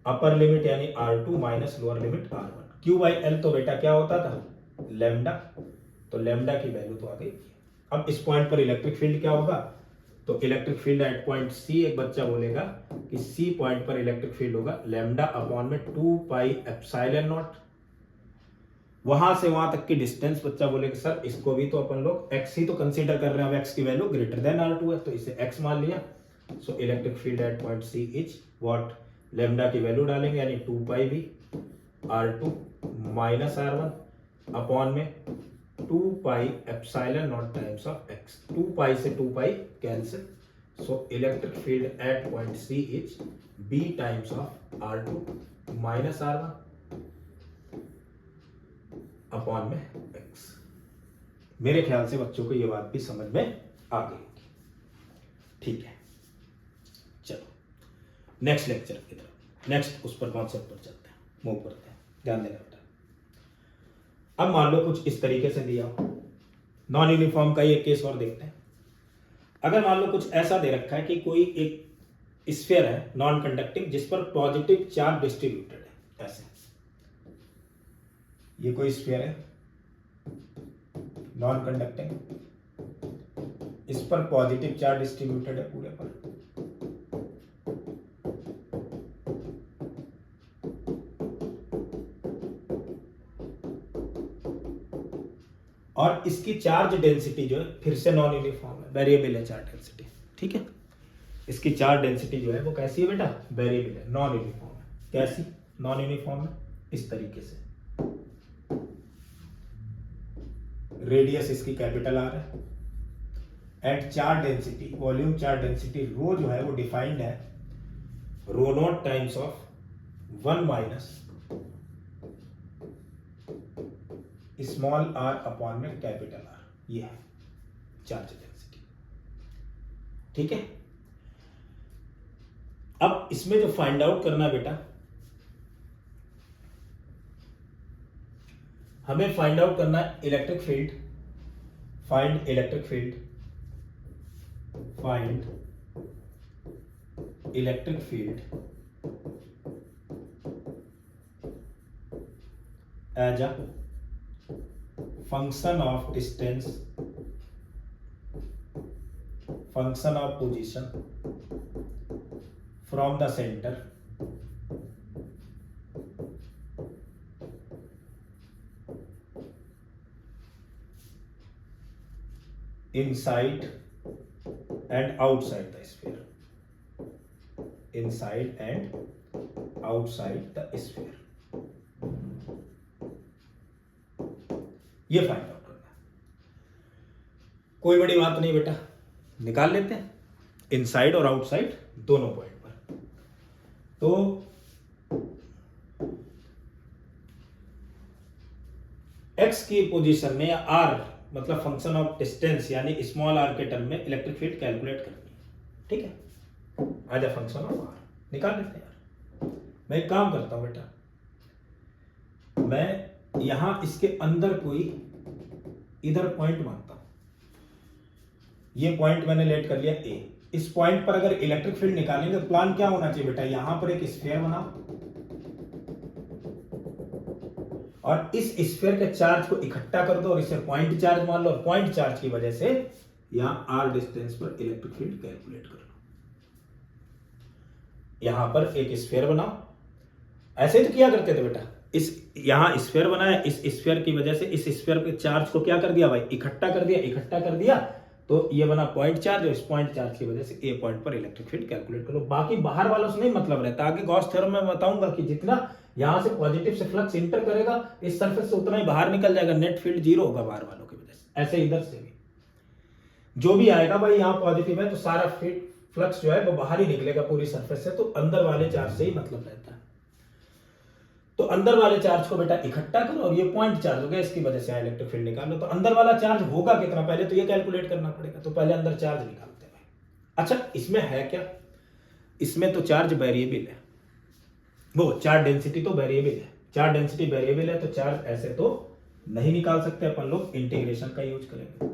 Speaker 1: अपर लिमिट यानी R2 minus lower limit R1। Q by L तो बेटा क्या होता था, लैम्डा, तो लैम्डा की वैल्यू तो आ गई। अब इस पॉइंट पर इलेक्ट्रिक फील्ड क्या होगा, तो electric field at point C, एक बच्चा बोलेगा कि सी पॉइंट पर इलेक्ट्रिक फील्ड होगा लैम्डा अपॉन में 2 पाई एप्सिलॉन नॉट, वहां से वहां तक की डिस्टेंस, बच्चा बोलेगा सर इसको भी तो अपन लोग x ही तो कंसीडर कर रहे हैं, अब x की वैल्यू ग्रेटर देन R2 है तो इसे x मान लिया, so electric field at point C is what, lambda की वैल्यू डालेंगे यानी 2 पाई भी R2 माइनस R1 अपॉन में 2 pi epsilon naught times of x, 2 pi से 2 pi cancel, so electric field at point C is b times of R2 minus R1 upon में x। मेरे ख्याल से बच्चों को यह बात भी समझ में आ गई होगी, ठीक है। चलो नेक्स्ट लेक्चर की तरफ, नेक्स्ट उस पर कॉन्सेप्ट पर चलते हैं, मूव करते हैं, ध्यान देना बेटा। अब मान लो कुछ इस तरीके से दिया हो, नॉन यूनिफॉर्म का ये केस और देखते हैं। अगर मान लो कुछ ऐसा दे रखा है कि कोई एक स्फीयर है नॉन कंडक्टिंग जिस पर पॉजिटिव चार्ज डिस्ट्रीब्यूटेड है, ऐसे ये कोई स्फीयर है नॉन कंडक्टिंग, इस पर पॉजिटिव चार्ज डिस्ट्रीब्यूटेड है पूरे पर, और इसकी चार्ज डेंसिटी जो है फिर से नॉन यूनिफॉर्म है, वेरिएबल है चार्ज डेंसिटी, ठीक है। इसकी चार्ज डेंसिटी जो है वो कैसी है बेटा, वेरिएबल है, नॉन यूनिफॉर्म है। कैसी, नॉन यूनिफॉर्म है, इस तरीके से, रेडियस इसकी कैपिटल आर है, and charge density, volume charge density rho जो है वो डिफाइंड है rho naught times of 1 minus small r upon में कैपिटल आर, ये है चार्ज डेंसिटी, ठीक है। अब इसमें जो फाइंड आउट करना बेटा, हमें फाइंड आउट करना है electric field, find electric field, find electric field as a function of distance, function of position from the centre inside and outside the sphere, inside and outside the sphere, ये फाइंड आउट करना है। कोई बड़ी बात नहीं बेटा, निकाल लेते हैं इनसाइड और आउटसाइड दोनों पॉइंट पर। तो x की पोजीशन में या r मतलब फंक्शन ऑफ डिस्टेंस यानी स्मॉल आर के टर्म में इलेक्ट्रिक फील्ड कैलकुलेट करनी है, ठीक है। आजा फंक्शन ऑफ आर निकाल लेते हैं यार। मैं एक काम करता हूं बेटा, मैं यहां इसके अंदर कोई इधर पॉइंट मानता हूं, ये पॉइंट मैंने लेट कर लिया ए। इस पॉइंट पर अगर इलेक्ट्रिक फील्ड निकालेंगे तो प्लान क्या होना चाहिए बेटा, यहां पर एक स्फीयर बनाओ और इस स्फीयर के चार्ज को इकट्ठा कर दो और इसे पॉइंट चार्ज मान लो, और पॉइंट चार्ज की वजह से यहां आर डिस्टेंस पर इलेक्ट्रिक फील्ड कैलकुलेट कर लो। यहां पर एक स्फीयर बनाओ, ऐसे ही तो किया करते थे बेटा, इस यहां स्फीयर बनाया, इस स्फीयर की वजह से इस स्फीयर के चार्ज को क्या कर दिया भाई, इकट्ठा कर दिया, इकट्ठा कर दिया तो ये बना पॉइंट चार्ज, और इस पॉइंट चार्ज की वजह से ए पॉइंट पर इलेक्ट्रिक फील्ड कैलकुलेट करो। बाकी बाहर वालों से नहीं मतलब रहता, आगे गॉस थ्योरम में बताऊंगा कि जितना यहां से पॉजिटिव से फ्लक्स इंटर करेगा इस सरफेस से उतना ही बाहर निकल जाएगा, नेट फील्ड जीरो होगा बाहर वालों की वजह से। ऐसे इधर से भी जो भी आएगा भाई, यहां पॉजिटिव है तो सारा फ्लक्स जो है वो बाहर ही निकलेगा पूरी सरफेस से, तो अंदर वाले चार्ज से ही मतलब रहता है। तो अंदर वाले चार्ज को बेटा इकट्ठा करो और ये पॉइंट चार्ज हो गया, इसकी वजह से इलेक्ट्रिक फील्ड निकाल लो। तो अंदर वाला चार्ज होगा कितना, पहले तो ये कैलकुलेट करना पड़ेगा, तो पहले अंदर चार्ज निकालते हैं। अच्छा इसमें है क्या, इसमें तो चार्ज वेरिएबल है, वो चार्ज डेंसिटी तो वेरिएबल है, चार्ज डेंसिटी वेरिएबल है तो चार्ज ऐसे तो नहीं निकाल सकते अपन लोग, इंटीग्रेशन का यूज करेंगे।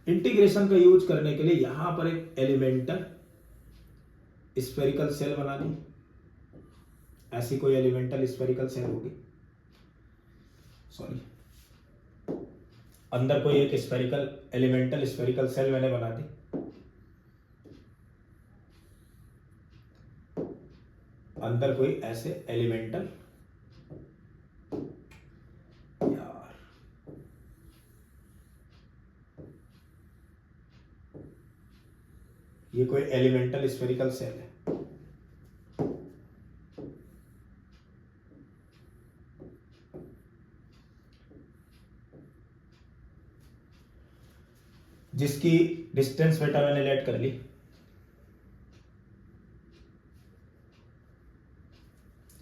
Speaker 1: इंटीग्रेशन का यूज करने के लिए यहां पर एक एलिमेंटल स्फेरिकल सेल बना दी, ऐसी कोई एलिमेंटल स्फेरिकल सेल होगी, सॉरी अंदर कोई एक स्फेरिकल एलिमेंटल स्फेरिकल सेल मैंने बना दी, अंदर कोई ऐसे एलिमेंटल, यार ये कोई एलिमेंटल स्फेरिकल सेल है, जिसकी डिस्टेंस बेटा मैंने लेट कर ली,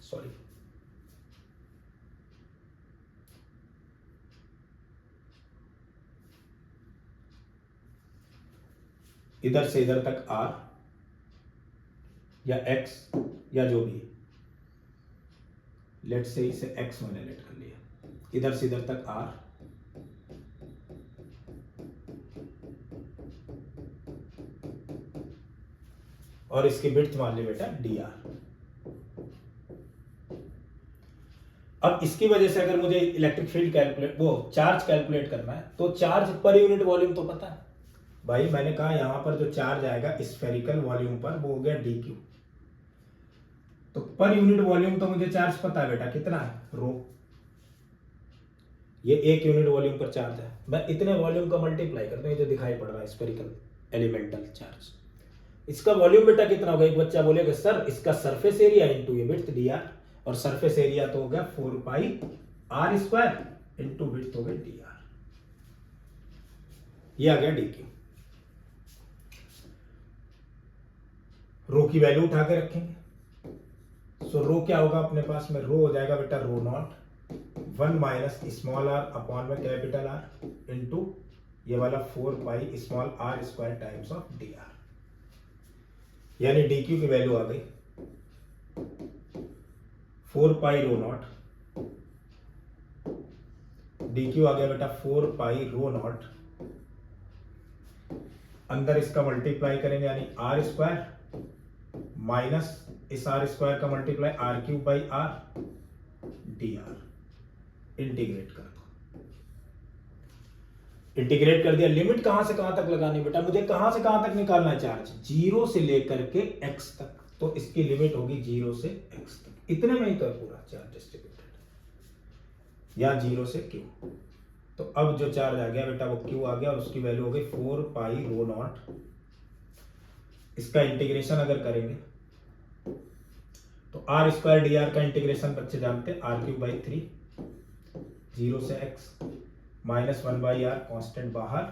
Speaker 1: सॉरी इधर से इधर तक r या x या जो भी, लेट से इसे x मैंने लेट कर लिया, इधर से इधर तक r, और इसकी विड्थ मान ली बेटा dr। अब इसकी वजह से अगर मुझे इलेक्ट्रिक फील्ड कैलकुलेट, वो चार्ज कैलकुलेट करना है, तो चार्ज पर यूनिट वॉल्यूम तो पता है भाई, मैंने कहा यहां पर जो चार्ज आएगा स्फेरिकल वॉल्यूम पर वो हो गया dq, तो पर यूनिट वॉल्यूम तो मुझे चार्ज पता है बेटा कितना है, रो, ये 1 यूनिट वॉल्यूम पर चार्ज है, मैं इतने वॉल्यूम का मल्टीप्लाई करता हूं, ये जो दिखाई पड़ रहा है स्फेरिकल एलिमेंटल चार्ज, इसका वॉल्यूम बेटा कितना होगा, एक बच्चा बोलेगा सर इसका सरफेस एरिया इंटू ये विड्थ dr, और सरफेस एरिया तो हो गया 4 पाई r स्क्वायर इंटू विड्थ हो गया dr, ये आ गया dq। रो की वैल्यू उठा के रखेंगे, सो रो क्या होगा अपने पास में, रो हो जाएगा बेटा rho naught 1 minus small r upon में कैपिटल R इंटू ये वाला 4 pi small r square times of dr, यानी dq की वैल्यू आ गई 4 पाई रो नॉट, dq आ गया बेटा 4 पाई रो नॉट, अंदर इसका मल्टीप्लाई करेंगे यानी r स्क्वायर माइनस इस r स्क्वायर का multiply r cube by r dr, integrate कर दो, इंटीग्रेट कर दिया। लिमिट कहां से कहां तक लगानी बेटा, मुझे कहां से कहां तक निकालना है चार्ज, 0 से लेकर के x तक, तो इसकी लिमिट होगी 0 से x तक, इतने में ही तो पूरा चार्ज डिस्ट्रीब्यूटेड, या 0 से q, तो अब जो चार्ज आ गया बेटा वो q आ गया, और उसकी वैल्यू हो गई 4 पाई रो नॉट, इसका इंटीग्रेशन अगर करेंगे तो r स्क्वायर dr का इंटीग्रेशन बच्चे जानते हैं r क्यूब बाई 3, 0 से x minus 1 by R constant बाहर,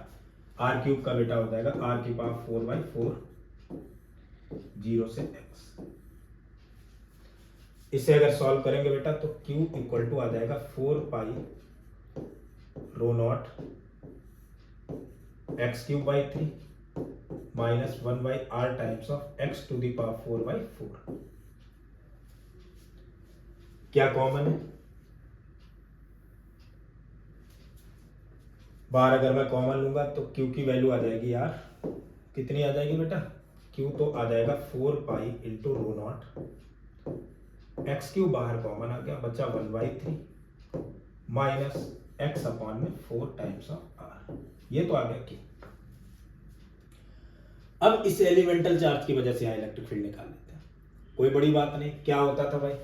Speaker 1: r क्यूब का बेटा हो जाएगा r की पावर 4 बाई 4, 0 से x, इसे अगर सॉल्व करेंगे बेटा तो q इक्वल टू आ जाएगा 4 pi rho naught x cube by 3 minus 1 by r times of x to the power 4 by 4। क्या कॉमन है, बाहर अगर मैं कॉमन लूंगा तो q की वैल्यू आ जाएगी यार, कितनी आ जाएगी बेटा, q तो आ जाएगा 4 पाई into rho naught, x cube बाहर कॉमन आ गया, बचा 1 बाई 3 माइनस x अपॉन में 4 टाइम्स ऑफ r, ये तो आ गया q। अब इस एलिमेंटल चार्ज की वजह से यहाँ इलेक्ट्रिक फील्ड निकाल लेते हैं, कोई बड़ी बात नहीं। क्या होता था भाई,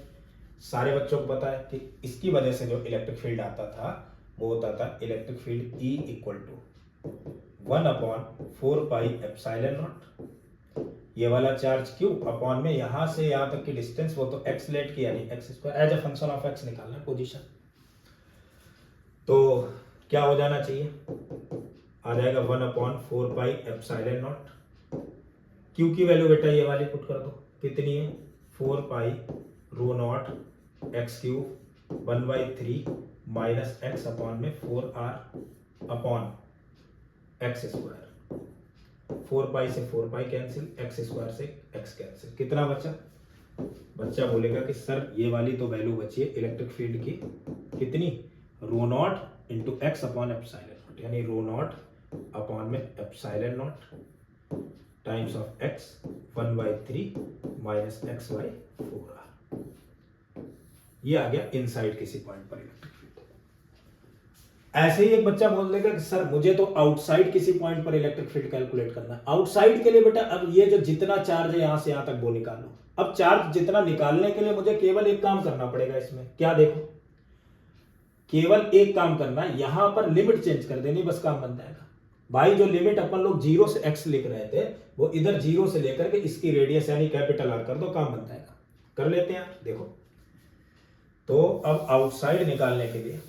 Speaker 1: सारे बच्चों को पता है कि इसकी वजह से जो इलेक्ट्रिक फील्ड आता था वो होता था electric field E equal to 1 upon 4 pi epsilon naught, ये वाला चार्ज Q अपॉन में यहां से यहां तक की डिस्टेंस, वो तो x लेट की यानी x square as a function of x निकालना है पोजीशन, तो क्या हो जाना चाहिए, आ जाएगा 1 upon 4 pi epsilon naught, Q की वैल्यू बेटा ये वाली पुट कर दो, कितनी है 4 pi rho naught x cube 1 by 3 minus x upon में 4r upon x square, 4 pi से 4 पाई कैंसिल, एक्स स्क्वायर से एक्स कैंसिल, कितना बचा? बच्चा बोलेगा कि सर ये वाली तो वैल्यू बची है इलेक्ट्रिक फील्ड की, कितनी? Rho naught into x upon epsilon naught, यानी रो नॉट अपॉन में epsilon naught times of x 1/3 minus x by 4r। ये आ गया इनसाइड किसी पॉइंट पर इलेक्ट्रिक फील्ड। ऐसे ही एक बच्चा बोल देगा कि सर मुझे तो आउटसाइड किसी पॉइंट पर इलेक्ट्रिक फील्ड कैलकुलेट करना है। आउटसाइड के लिए बेटा अब ये जो जितना चार्ज है यहां से यहां तक वो निकालो। अब चार्ज जितना निकालने के लिए मुझे केवल एक काम करना पड़ेगा इसमें, क्या? देखो केवल एक काम करना है, यहां पर लिमिट चेंज कर देनी, बस काम बन जाएगा। भाई जो लिमिट अपन लोग 0 से x लिख रहे थे वो इधर 0 से लेकर के इसकी रेडियस यानी कैपिटल R कर दो, काम बन जाएगा। कर लेते हैं, देखो तो अब आउटसाइड निकालने के लिए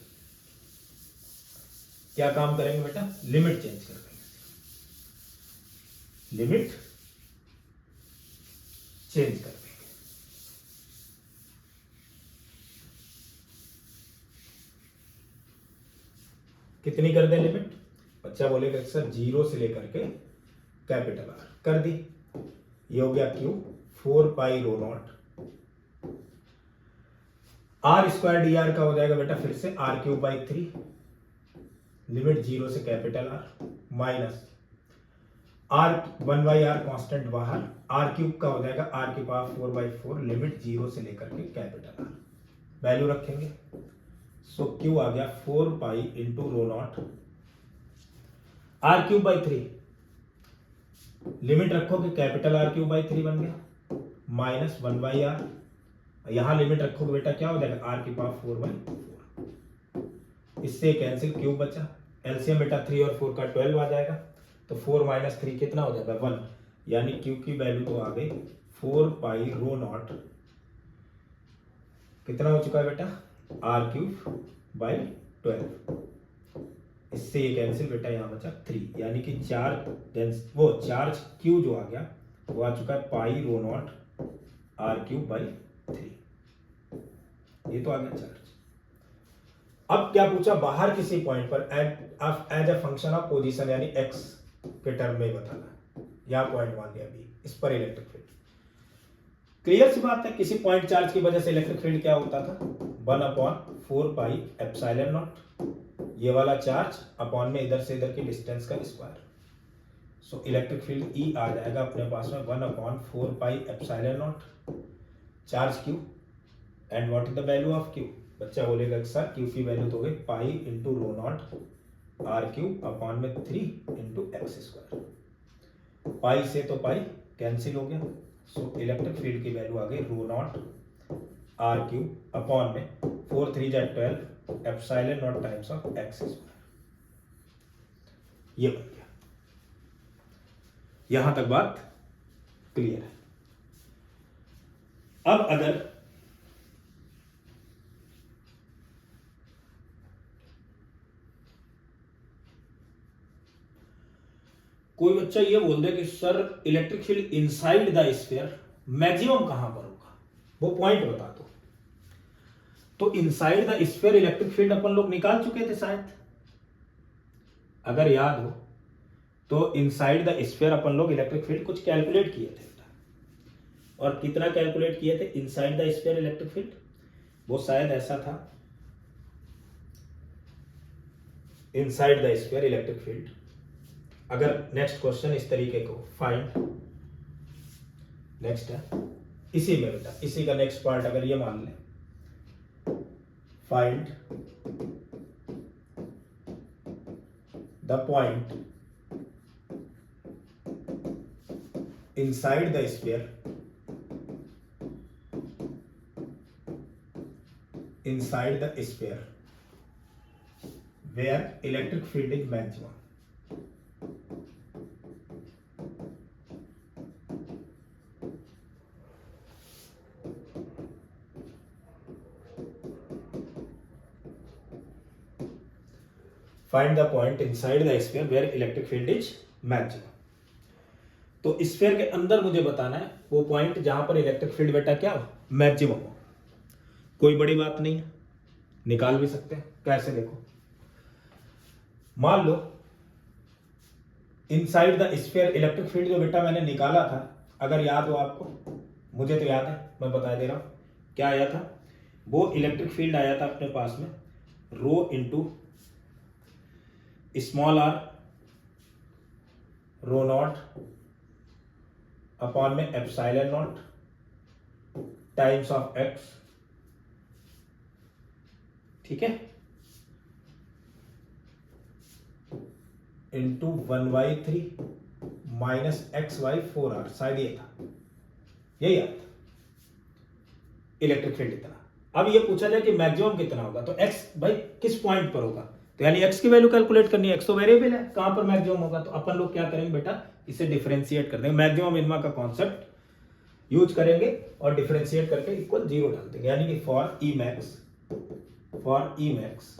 Speaker 1: क्या काम करेंगे बेटा? लिमिट चेंज कर देंगे, लिमिट चेंज कर देंगे। कितनी कर दें लिमिट? बच्चा बोलेगा सर 0 से लेकर के कैपिटल R कर दी, ये हो गया Q 4 pi rho naught R square D R का हो जाएगा बेटा फिर से r³/3, लिमिट 0 से capital R minus r 1/r constant बाहर, r³ का हो जाएगा r⁴/4, लिमिट 0 से लेकर के कैपिटल R, वैल्यू रखेंगे। सो Q आ गया 4 पाई into rho not r³/3, limit रखोगे कैपिटल r³/3 बन गया माइनस 1/r, यहां लिमिट रखोगे बेटा क्या हो जाएगा r⁴/4, इससे कैंसिल, क्यूब बचा, एलसीएम बेटा 3 और 4 का 12 आ जाएगा, तो 4 माइनस 3 कितना हो जाएगा 1, यानी क्यू की वैल्यू तो आ गई 4 पाई रो नॉट, कितना हो चुका है बेटा r³/12, इससे ये कैंसिल बेटा यहां बचा 3, यानी कि चार्ज क्यू जो आ गया वो आ चुका है पाई रो नॉट r³/3, ये तो आ गया चार्ज। अब क्या पूछा? बाहर किसी पॉइंट पर as a function of position यानी एक्स के टर्म में बताना है, यह पॉइंट मान लिया अभी, इस पर इलेक्ट्रिक फील्ड। क्लियर सी बात है, किसी पॉइंट चार्ज की वजह से इलेक्ट्रिक फील्ड क्या होता था 1/4 पाई एप्सिलॉन नॉट, ये वाला चार्ज अपॉन में इधर से इधर की डिस्टेंस का square, so electric field E आ जाएगा अपने पास में 1/4 pi epsilon naught charge Q, and what is the value of Q? बच्चा बोलेगा सर क्यू की वैल्यू तो हो गई pi into rho naught r³ upon में 3 इंटू एक्स स्क्वायर, पाई से तो पाई कैंसिल हो गया, सो इलेक्ट्रिक फील्ड की वैल्यू आ गई रो नॉट r³ अपॉन में 4 3 जा 12 epsilon naught times of x square, ये बन गया। यहां तक बात क्लियर है। अब अगर कोई बच्चा ये बोल दे कि sir electric field inside the sphere maximum कहां पर होगा, वो पॉइंट बता दो। तो inside the sphere electric field अपन लोग निकाल चुके थे शायद, अगर याद हो तो इनसाइड द स्फीयर अपन लोग इलेक्ट्रिक फील्ड कुछ कैलकुलेट किए थे, और कितना कैलकुलेट किए थे inside the sphere electric field? वो शायद ऐसा था, inside the sphere electric field, अगर नेक्स्ट क्वेश्चन इस तरीके को फाइंड, नेक्स्ट है इसी में बेटा, इसी का नेक्स्ट पार्ट अगर ये मान लें find the point inside the sphere where electric field is maximum. Find the point inside the sphere where electric field is maximum. तो स्फीयर के अंदर मुझे बताना है वो पॉइंट जहां पर इलेक्ट्रिक फील्ड बेटा क्या हो मैक्सिमम हो। कोई बड़ी बात नहीं है, निकाल भी सकते हैं। कैसे? देखो मान लो inside the sphere electric field जो बेटा मैंने निकाला था, अगर याद हो आपको, मुझे तो याद है, मैं बता दे रहा हूँ क्या आया था। वो इलेक्ट्रिक फील्ड आया था अपने पास में rho into small r rho naught upon में epsilon naught times of x, ठीक है, इंटू 1/3 माइनस x/4r, शायद ये था, यही आता था इलेक्ट्रिक फील्ड इतना। अब ये पूछा जाए कि मैक्सिमम कितना होगा, तो x भाई किस पॉइंट पर होगा, तो यानी x की वैल्यू कैलकुलेट करनी है, x तो वेरिएबल है, कहां पर मैक्सिमम होगा, तो अपन लोग क्या करेंगे बेटा, इसे डिफरेंशिएट कर देंगे, मैक्सिमम मिनिमा का कॉन्सेप्ट यूज करेंगे और डिफरेंशिएट करके इक्वल 0 डाल देंगे, यानी कि for E max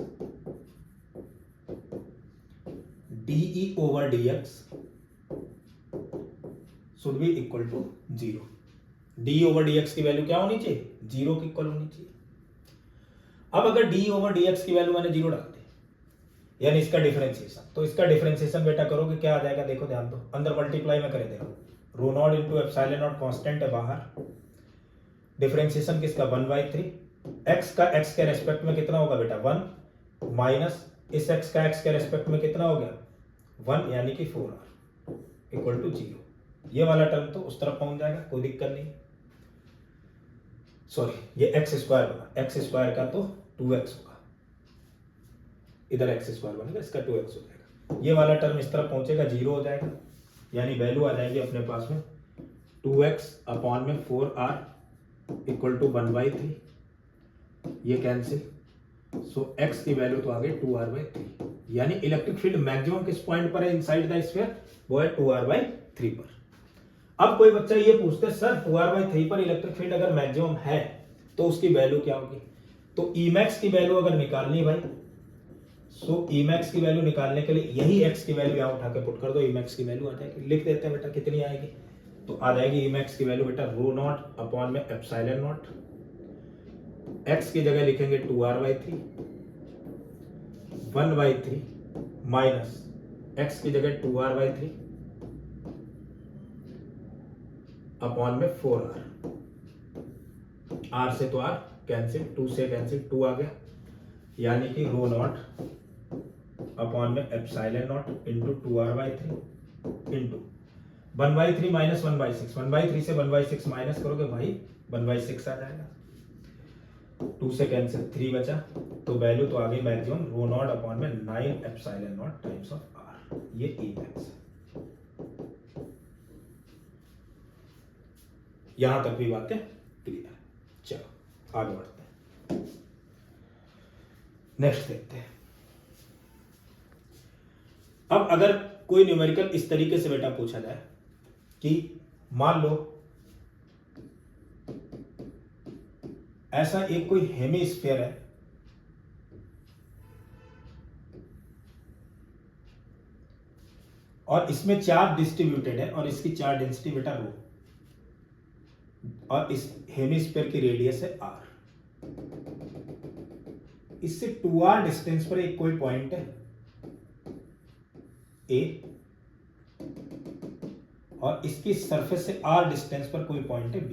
Speaker 1: dE over dx should be equal to 0। D over D X की वैल्यू क्या होनी चाहिए, 0 की इक्वल होनी चाहिए। अब अगर डी ओवर डी एक्स की वैल्यू मैंने 0 डाल दी, यानी इसका डिफरेंशिएशन, तो इसका डिफरेंशिएशन बेटा करोगे क्या आ जाएगा, देखो ध्यान दो, अंदर मल्टीप्लाई में कर दे रहा हूं, rho naught into epsilon naught constant है बाहर, डिफरेंशिएशन किसका 1/3, एक्स का एक्स के रेस्पेक्ट में कितना होगा बेटा 1, माइनस इस एक्स का एक्स के रेस्पेक्ट में कितना हो गया 1, यानी कि 4r इक्वल टू 0। ये वाला टर्म तो उस तरफ पहुंच जाएगा, कोई दिक्कत नहीं, सॉरी ये एक्स स्क्वायर बना, एक्स स्क्वायर का तो 2x होगा, इधर एक्स स्क्वायर बनेगा, इसका 2x हो जाएगा, ये वाला टर्म इस तरफ पहुंचेगा 0 हो जाएगा, यानी वैल्यू आ जाएगी अपने पास में 2x अपॉन में 4r इक्वल टू 1/3, ये कैंसिल, सो x की वैल्यू तो आ गई 2r/3, यानी इलेक्ट्रिक फील्ड मैक्सिमम किस पॉइंट पर है इनसाइड द स्फीयर, वो है 2r/3 पर। अब कोई बच्चा ये पूछते है सर 2r/3 पर इलेक्ट्रिक फील्ड अगर मैक्सिमम है तो उसकी वैल्यू क्या होगी, तो Emax की वैल्यू अगर निकालनी भाई, सो Emax की वैल्यू निकालने के लिए यही x की वैल्यू यहां उठा के पुट कर दो, Emax की वैल्यू आ जाएगी, लिख देते हैं बेटा कितनी आएगी, तो आ जाएगी Emax की वैल्यू बेटा रो नॉट अपॉन में एप्सिलॉन नॉट, x की जगह लिखेंगे 2r/3, 1/3 माइनस x की जगह 2r/3 अपॉन में 4r, r से तो r कैंसिल, 2 से कैंसिल 2 आ गया, यानी कि रो नॉट अपॉन में epsilon not into 2r/3 into 1/3 minus 1/6, 1/3 से 1/6 माइनस करोगे भाई 1/6 आ जाएगा, 2 से कैंसिल 3 बचा, तो वैल्यू तो आ गई मैक्सिमम रो नॉट अपॉन में 9 epsilon naught times of r, ये Emax है। यहां तक भी बातें क्लियर है, चलो आगे बढ़ते हैं, नेक्स्ट देखते हैं। अब अगर कोई न्यूमेरिकल इस तरीके से बेटा पूछा जाए कि मान लो ऐसा एक कोई हेमिस्फीयर है और इसमें चार्ज डिस्ट्रीब्यूटेड है और इसकी चार्ज डेंसिटी बेटा रो, और इस हेमिस्फीयर की रेडियस है r, इससे 2r डिस्टेंस पर एक कोई पॉइंट है A और इसकी सरफेस से r डिस्टेंस पर कोई पॉइंट है B,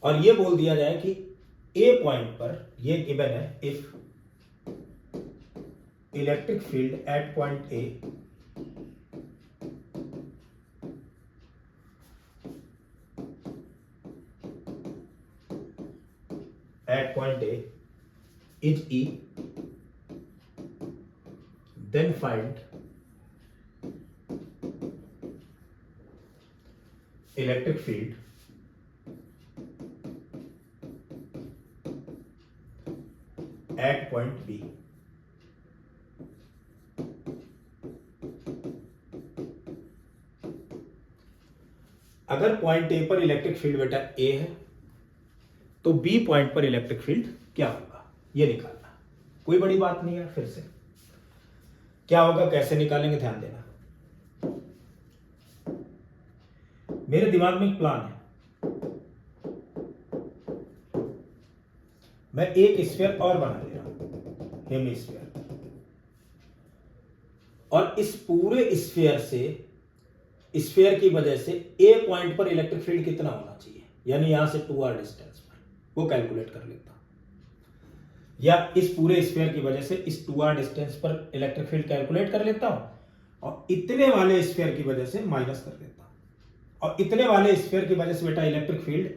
Speaker 1: और ये बोल दिया जाए कि A पॉइंट पर ये गिवन है, if electric field at point A is E, then find electric field at point B। अगर पॉइंट A पर इलेक्ट्रिक फील्ड बेटा A है तो B पॉइंट पर इलेक्ट्रिक फील्ड क्या होगा, ये निकालना, कोई बड़ी बात नहीं है। फिर से क्या होगा, कैसे निकालेंगे, ध्यान देना, मेरे दिमाग में एक प्लान है, मैं एक स्फीयर और बना ले रहा हूं, हेमिस्फीयर। और इस पूरे स्फीयर से, स्फीयर की वजह से ए पॉइंट पर इलेक्ट्रिक फील्ड कितना होना चाहिए, यानी यहां से 2r डिस्टेंस पर, वो कैलकुलेट कर लेता हूं। या इस पूरे स्फीयर की वजह से इस 2r डिस्टेंस पर इलेक्ट्रिक फील्ड कैलकुलेट कर लेता हूं, और इतने वाले स्फीयर की वजह से माइनस कर देता हूं। और इतने वाले स्फीयर की वजह से बेटा इलेक्ट्रिक फील्ड,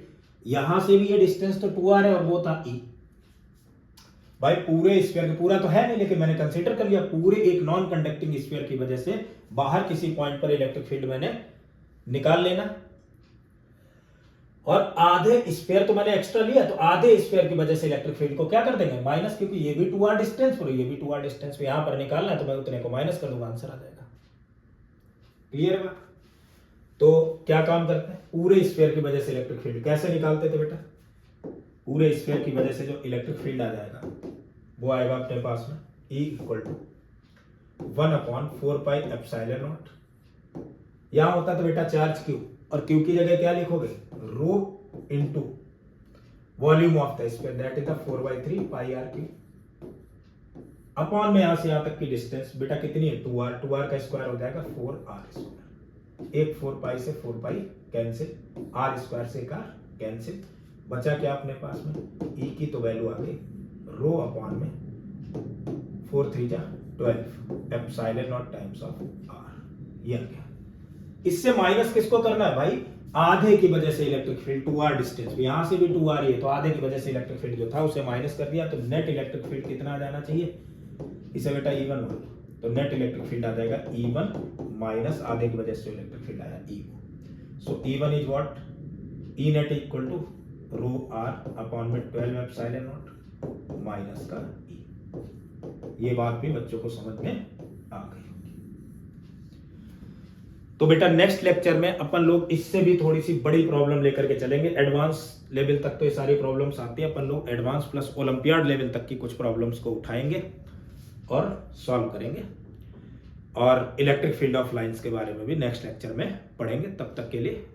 Speaker 1: यहां से भी ये डिस्टेंस तो 2r है और वो था E। भाई पूरे स्फीयर, पूरा तो है नहीं लेकिन मैंने कंसीडर कर लिया, पूरे एक नॉन कंडक्टिंग स्फीयर की वजह से बाहर किसी पॉइंट पर इलेक्ट्रिक फील्ड मैंने निकाल लेना। और आधे स्फीयर तो मैंने एक्स्ट्रा लिया, तो आधे स्फीयर की वजह से इलेक्ट्रिक फील्ड को क्या कर देंगे, माइनस, क्योंकि ये भी 2r डिस्टेंस पर, ये भी 2r डिस्टेंस पे यहां पर निकालना है, तो मैं उतने को माइनस कर दूंगा, आंसर आ जाएगा। क्लियर है? तो क्या काम करते हैं, पूरे स्फीयर की वजह से इलेक्ट्रिक फील्ड कैसे निकालते थे बेटा, पूरे स्फीयर की वजह से जो इलेक्ट्रिक फील्ड आ जाएगा वो आएगा अपने पास में E इक्वल टू 1/4πε0। यहां होता तो बेटा चार्ज Q, और Q की जगह क्या लिखोगे, rho into volume of the sphere, that is the 4/3πr3 upon में यहां से यहां तक की डिस्टेंस बेटा कितनी है, 2r, 2r का स्क्वायर हो जाएगा 4r²। एक 4π से 4π कैंसिल, r स्क्वायर से r कैंसिल, बचा क्या अपने पास में, E की तो वैल्यू आ गई रो अपॉन में 4 3 जा 12 epsilon naught times of r। ये आ गया। इससे माइनस किसको करना है भाई, आधे की वजह से इलेक्ट्रिक फील्ड, 2r डिस्टेंस, यहां से भी 2r ही है, तो आधे की वजह से इलेक्ट्रिक फील्ड जो था उसे माइनस कर दिया, तो नेट इलेक्ट्रिक फील्ड कितना आ जाना चाहिए, इसे बेटा E1 मान लो, तो नेट इलेक्ट्रिक फील्ड आ जाएगा E1 माइनस आधे की वजह से इलेक्ट्रिक फील्ड आया E2। So E1 is what, E net equal to rho r upon में 12 एप्सिलॉन नॉट माइनस का E। ये बात भी बच्चों को समझ में आ गई होगी। तो बेटा नेक्स्ट लेक्चर में अपन लोग इससे भी थोड़ी सी बड़ी प्रॉब्लम लेकर के चलेंगे, एडवांस लेवल तक तो ये सारी प्रॉब्लम्स आती है, अपन लोग एडवांस प्लस ओलंपियाड लेवल तक की कुछ प्रॉब्लम्स को उठाएंगे और सॉल्व करेंगे, और इलेक्ट्रिक फील्ड ऑफ लाइंस के बारे में भी नेक्स्ट लेक्चर में पढ़ेंगे। तब तक के लिए